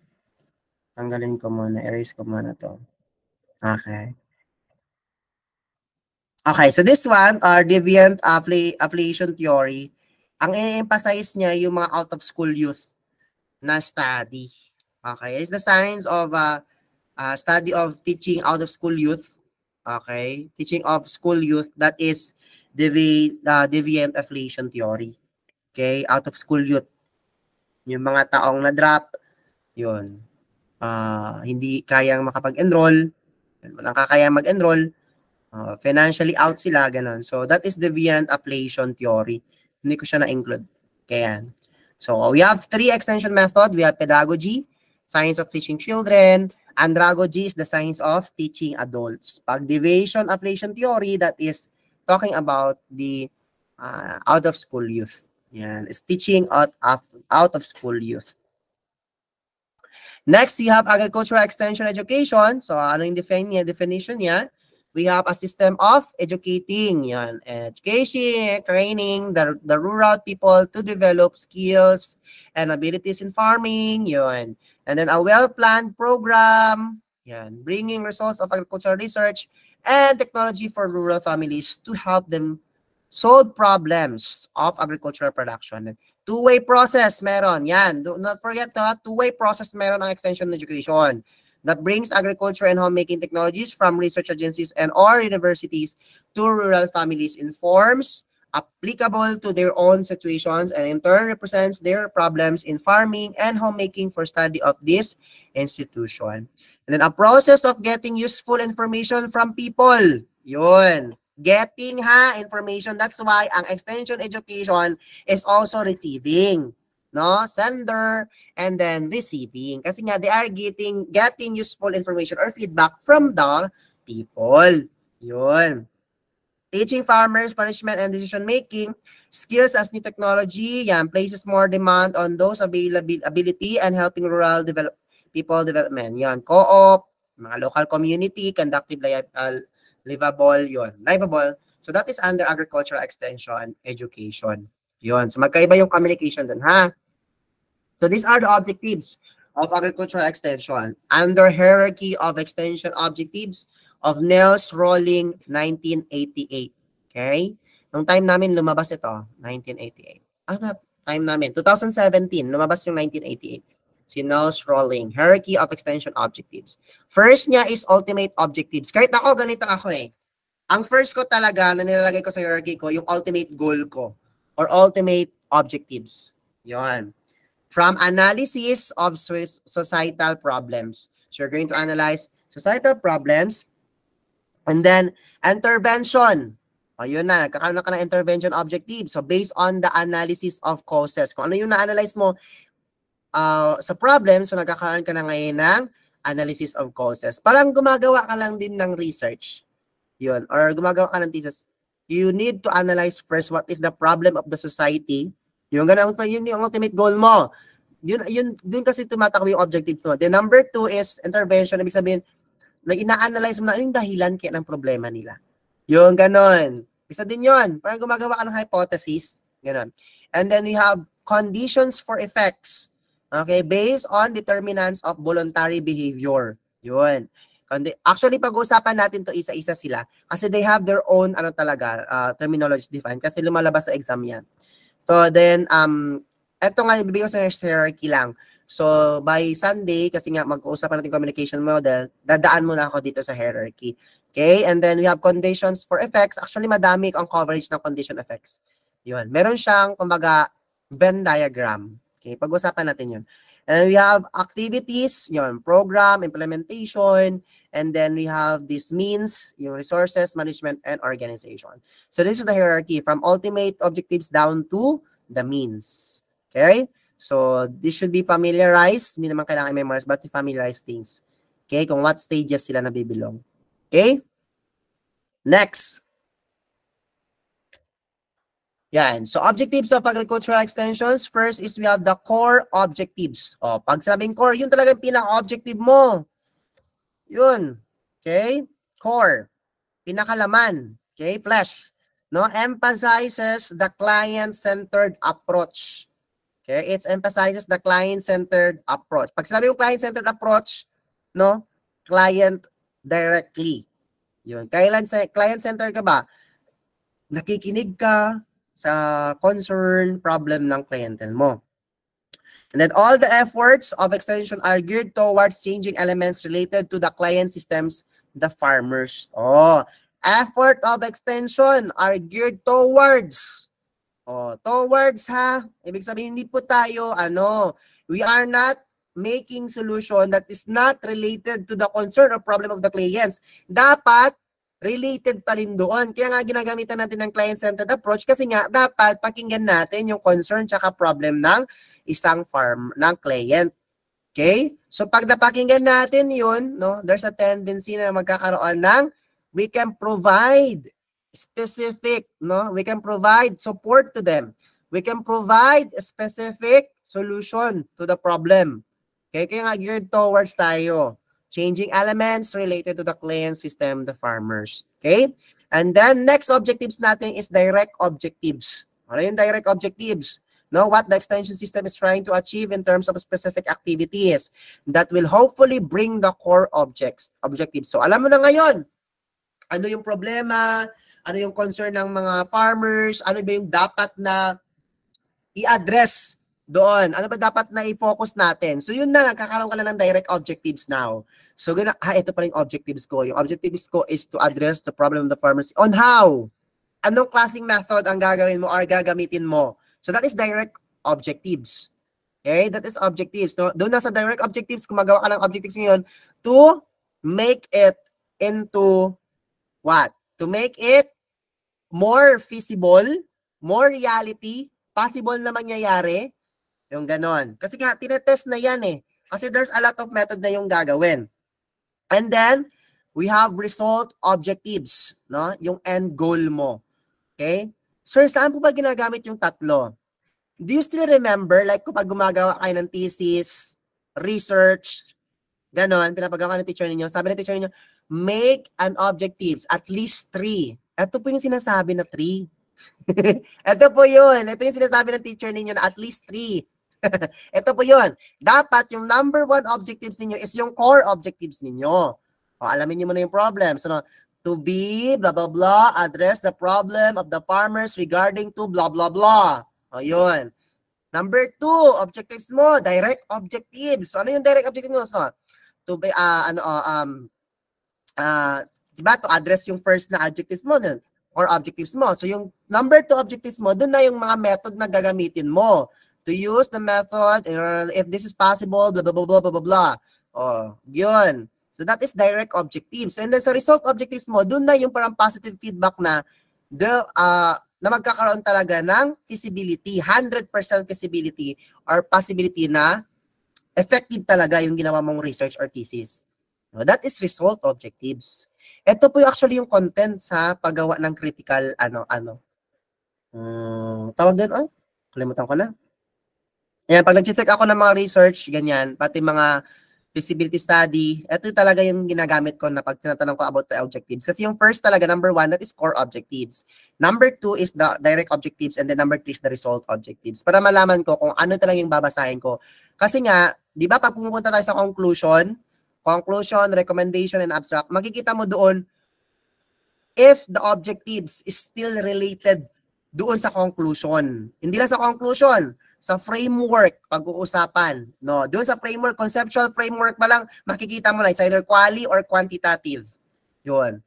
tanggalin ko muna, erase ko muna to. Okay. Okay, so this one, deviant affiliation theory, ang i-emphasize niya yung mga out-of-school youth na study. Okay, it's the science of study of teaching out-of-school youth. Okay, teaching of school youth, that is deviant affiliation theory. Okay, out-of-school youth. Yung mga taong na-drop, yun. Hindi kayang makapag-enroll, walang kakayang mag-enroll, financially out sila, ganun. So, that is deviant affiliation theory. Hindi ko siya na-include. Kaya, so, we have 3 extension method. We have pedagogy, science of teaching children. Andragogy is the science of teaching adults. Pag deviation affiliation theory, that is talking about the out-of-school youth. Yan, it's teaching out-of-school youth. Next, we have agricultural extension education. So, ano yung definition niya? we have a system of educating, yan, education, training the rural people to develop skills and abilities in farming, yan. And then a well-planned program, yan, bringing results of agricultural research and technology for rural families to help them solve problems of agricultural production. Two-way process meron, yan. Do not forget to, two-way process meron ang extension education that brings agriculture and homemaking technologies from research agencies and or universities to rural families, informs, applicable to their own situations, and in turn represents their problems in farming and homemaking for study of this institution. And then a process of getting useful information from people. Yun. Getting information. That's why ang extension education is also receiving. No, sender and then receiving, kasi nga they are getting useful information or feedback from the people. Yun. Teaching farmers management and decision making skills as new technology, yan, places more demand on those ability and helping rural people development. Yan, co-op, mga local community conductive livable, yun, livable. So that is under agricultural extension education. Yun. So magkaiba yung communication dun, ha? So these are the objectives of agricultural extension under hierarchy of extension objectives of Nels Rolling 1988. Okay? Nung time namin lumabas ito, 1988. Ano time namin? 2017, lumabas yung 1988. Si Nels Rolling, hierarchy of extension objectives. First niya is ultimate objectives. Kahit ako, ganito ako eh. Ang first ko talaga na nilalagay ko sa hierarchy ko, yung ultimate goal ko or ultimate objectives. Yun. From analysis of societal problems. So you're going to analyze societal problems and then intervention. O yun na, nagkakaroon na ka ng intervention objective. So based on the analysis of causes. Kung ano yung na-analyze mo sa problem, so nagkakaroon ka na ngayon ng analysis of causes. Parang gumagawa ka lang din ng research. Yun. Or gumagawa ka ng thesis. You need to analyze first what is the problem of the society. Yung ganun, yun yung ultimate goal mo. Yun kasi tumatakbo yung objective mo. The number 2 is intervention. Ibig sabihin, ina-analyze mo na yung dahilan kaya ng problema nila. Yung ganon. Isa din yun. Parang gumagawa ka ng hypothesis. Ganon. And then we have conditions for effects. Okay? Based on determinants of voluntary behavior. Yun. Actually, pag-uusapan natin to isa-isa sila kasi they have their own terminology defined kasi lumalabas sa exam yan. So then, eto nga, ibibigay ko sa hierarchy lang. So, by Sunday, kasi nga mag-uusapan natin communication model, dadaan muna ako dito sa hierarchy. Okay? And then, we have conditions for effects. Actually, madami ang coverage ng condition effects. Yun. Meron siyang, kumbaga, Venn diagram. Okay? Pag-usapan natin yun. And we have activities, yun, program, implementation, and then we have these means, yung resources, management, and organization. So, this is the hierarchy from ultimate objectives down to the means. Okay? So, this should be familiarized. Hindi naman kailangan memorize, but to familiarize things. Okay? Kung what stages sila nabibilong. Okay? Next. Yan. So, objectives of agricultural extensions. First is we have the core objectives. O, pag sabing core, yun talaga yung pinaka-objective mo. Yun. Okay? Core. Pinakalaman. Okay? Flesh. No? Emphasizes the client-centered approach. Okay? It emphasizes the client-centered approach. Pag sinabi yung client-centered approach, no? Client directly. Yun. Kailan client-centered ka ba? Nakikinig ka sa concern, problem ng clientele mo. And then all the efforts of extension are geared towards changing elements related to the client systems, the farmers. Oh, effort of extension are geared towards. Oh, towards ha. Ibig sabihin, hindi po tayo, we are not making solution that is not related to the concern or problem of the clients. Dapat related pa rin doon. Kaya nga ginagamitan natin ng client-centered approach kasi nga dapat pakinggan natin yung concern tsaka problem ng isang ng client. Okay? So pag napakinggan natin yun, no, there's a tendency na magkakaroon ng we can provide specific, no? We can provide support to them. We can provide a specific solution to the problem. Okay? Kaya nga geared towards tayo. changing elements related to the client system, the farmers. Okay? And then, next objectives natin is direct objectives. Ano yung direct objectives? No, what the extension system is trying to achieve in terms of specific activities that will hopefully bring the core objectives. So, alam mo na ngayon, ano yung problema, ano yung concern ng mga farmers, ano ba yung dapat na i-address doon. Ano ba dapat na i-focus natin? So, yun na, nagkakaroon ka na ng direct objectives now. So, ito pa rin yung objectives ko. Yung objectives ko is to address the problem of the farmers on how. Anong klaseng method ang gagawin mo or gagamitin mo? So, that is direct objectives. Okay? That is objectives. No? Doon na sa direct objectives, kung magawa ka ng objectives ngayon, to make it into what? To make it more feasible, more reality, possible na mangyayari, yung ganon. Kasi nga, tinetest na yan eh. Kasi there's a lot of method na yung gagawin. And then, we have result objectives, no? Yung end goal mo. Okay? Sir, saan po ba ginagamit yung tatlo? Do you still remember, like kapag gumagawa kayo ng thesis, research, ganon, pinapagawa ng teacher ninyo, sabi ng teacher ninyo, make an objectives, at least 3. Ito po yung sinasabi na 3. Ito po yun. Ito yung sinasabi ng teacher ninyo na at least 3. Ito po yun. Dapat yung number 1 objectives ninyo is yung core objectives ninyo. O, alamin niyo muna yung problem. So, no, to be, blah, blah, blah, address the problem of the farmers regarding to blah, blah, blah. O, yun. Number 2, objectives mo, direct objectives. So, ano yung direct objectives mo? So, to be, diba, to address yung first na objectives mo, dun, or objectives mo. So, yung number 2 objectives mo, dun na yung mga method na gagamitin mo. To use the method, if this is possible, blah, blah, blah, blah, blah, blah. O, yun. So, that is direct objectives. And then, sa result objectives mo, dun na yung parang positive feedback na na magkakaroon talaga ng feasibility, 100% feasibility or possibility na effective talaga yung ginawa mong research or thesis. No, that is result objectives. Ito po yung actually yung content sa paggawa ng critical tawag din, kalimutan ko na. Ayan, pag nag-check ako ng mga research, ganyan, pati mga feasibility study, ito talaga yung ginagamit ko na pag tinatanong ko about the objectives. Kasi yung first talaga, number 1, that is core objectives. Number 2 is the direct objectives, and then number 3 is the result objectives. Para malaman ko kung ano talaga yung babasahin ko. Kasi nga, di ba pag pumunta tayo sa conclusion, recommendation, and abstract, makikita mo doon if the objectives is still related doon sa conclusion. Hindi lang sa conclusion, sa framework, pag-uusapan. No, doon sa framework, conceptual framework pa lang, makikita mo na it's either quali or quantitative. Yun.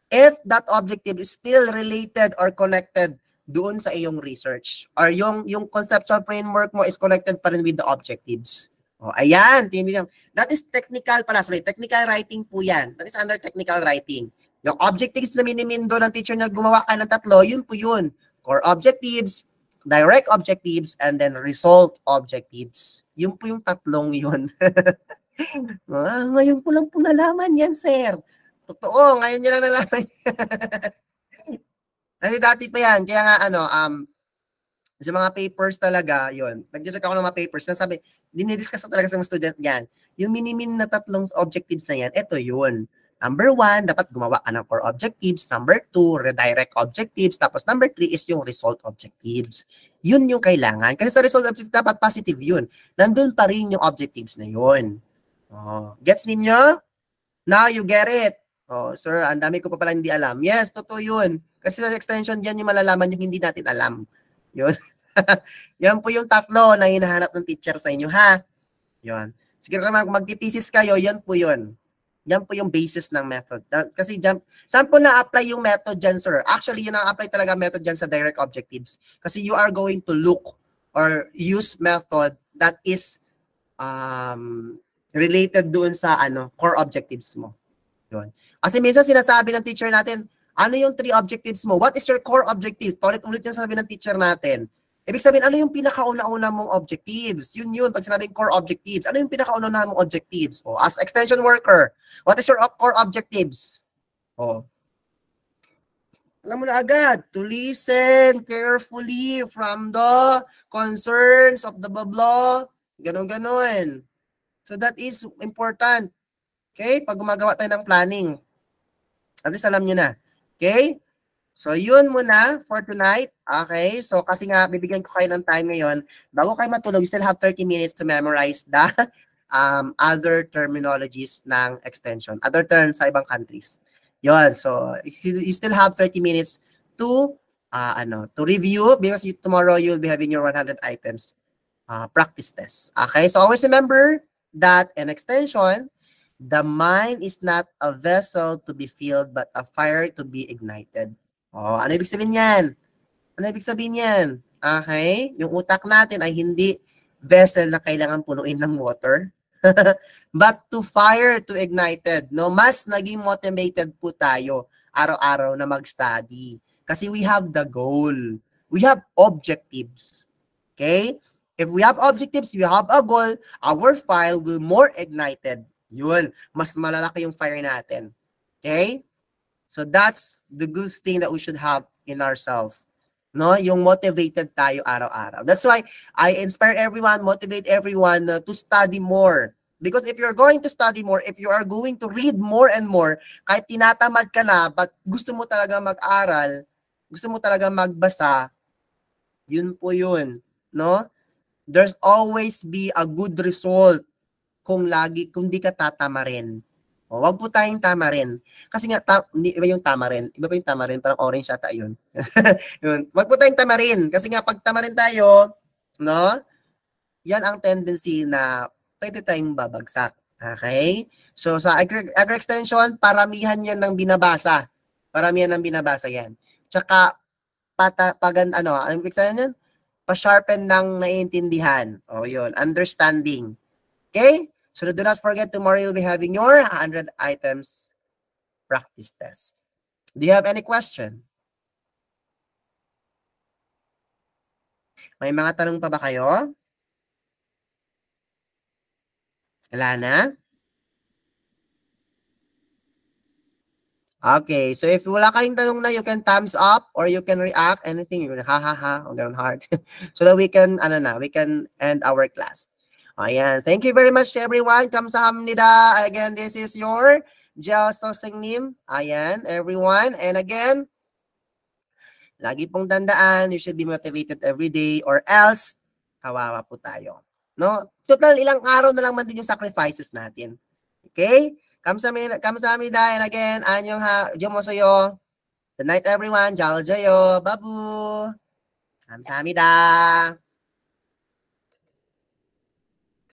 If that objective is still related or connected doon sa iyong research, or yung conceptual framework mo is connected pa rin with the objectives. O, ayan. That is technical pala. Sorry, technical writing po yan. That is under technical writing. Yung objectives na minimindo ng teacher na gumawa ka ng 3, yun po yun. Core objectives, direct objectives, and then result objectives. Yun po yung 3 yun. Ngayon ko lang po nalaman yan, sir. Totoo, ngayon nyo lang nalaman. Kasi dati pa yan. Kaya nga, sa mga papers talaga, yun. Nag-check ako ng mga papers. Nasabi, dinidiscuss ko talaga sa mga student yan. Yung minimin na 3 objectives na yan, ito yun. Number 1, dapat gumawa ka ng core objectives. Number 2, redirect objectives. Tapos number 3 is yung result objectives. Yun yung kailangan. Kasi sa result objectives, dapat positive yun. Nandun pa rin yung objectives na yun. Oh, gets ninyo? Now you get it. Oh, sir, ang dami ko pa pala hindi alam. Yes, totoo yun. Kasi sa extension dyan yung malalaman yung hindi natin alam. Yun. Yan po yung 3 na hinahanap ng teacher sa inyo, ha? Yun. Siguro kung magtitesis kayo, yan po yun. Yan po yung basis ng method. Kasi dyan, saan po na-apply yung method dyan, sir? Actually, yun na-apply talaga method dyan sa direct objectives. Kasi you are going to look or use method that is related doon sa core objectives mo. Yun. Kasi minsan sinasabi ng teacher natin, ano yung 3 objectives mo? What is your core objective? Paulit-ulit yung sabi ng teacher natin. Ibig sabihin, ano yung pinakauna-una mong objectives? Yun. Pag sinabing core objectives, ano yung pinakauna mong objectives? O, as extension worker, what is your core objectives? O, alam mo na agad, to listen carefully from the concerns of the blah, ganon. So that is important. Okay? Pag gumagawa tayo ng planning, at least alam nyo na. Okay? So, yun muna for tonight. Okay? So, kasi nga, bibigyan ko kayo ng time ngayon. Bago kayo matulog, you still have 30 minutes to memorize the other terminologies ng extension. Other terms sa ibang countries. Yun. So, you still have 30 minutes to to review because tomorrow you'll be having your 100 items practice test. Okay? So, always remember that an extension, the mind is not a vessel to be filled but a fire to be ignited. Oh, ano ibig sabihin yan? Ano ibig sabihin yan? Okay? Yung utak natin ay hindi vessel na kailangan punuin ng water. But to fire, to ignited. No? Mas naging motivated po tayo araw-araw na mag-study. Kasi we have the goal. We have objectives. Okay? If we have objectives, we have a goal, our fire will more ignited. Yun. Mas malalaki yung fire natin. Okay? So that's the good thing that we should have in ourselves. No, yung motivated tayo araw-araw. That's why I inspire everyone, motivate everyone to study more. Because if you're going to study more, if you are going to read more and more, kahit tinatamad ka na, but gusto mo talaga mag-aral, gusto mo talaga magbasa, yun po yun. No? There's always be a good result kung di ka tatama rin. O, wag po tayong tama rin. Kasi nga, iba yung tama rin. Iba pa yung tama rin, parang orange ata yun. Yun. Wag po tayong tama rin. Kasi nga, pag tama rin tayo, no? Yan ang tendency na pwede tayong babagsak. Okay? So, sa agri-extension, paramihan yan ng binabasa. Paramihan ng binabasa yan. Tsaka, anong ibig sabihin yan? Pa-sharpen ng naiintindihan. O, yun. Understanding. Okay? So do not forget, tomorrow you'll be having your 100 items practice test. Do you have any question? May mga tanong pa ba kayo? Wala na? Okay, so if wala kayong tanong na, you can thumbs up or you can react, anything, you can ha, o ganun hard. So that we can, we can end our class. Ayan. Thank you very much to everyone. Kamsahamnida. Again, this is your Jel Sosengnim. Ayan, everyone. And again, lagi pong tandaan, you should be motivated every day or else, kawawa po tayo. No? Total, ilang araw na lang man din yung sacrifices natin. Okay? Kamsahamnida. And again, anyong ha, Jomosoyo. Good night, everyone. Jal Jayo. Babu. Kamsahamnida.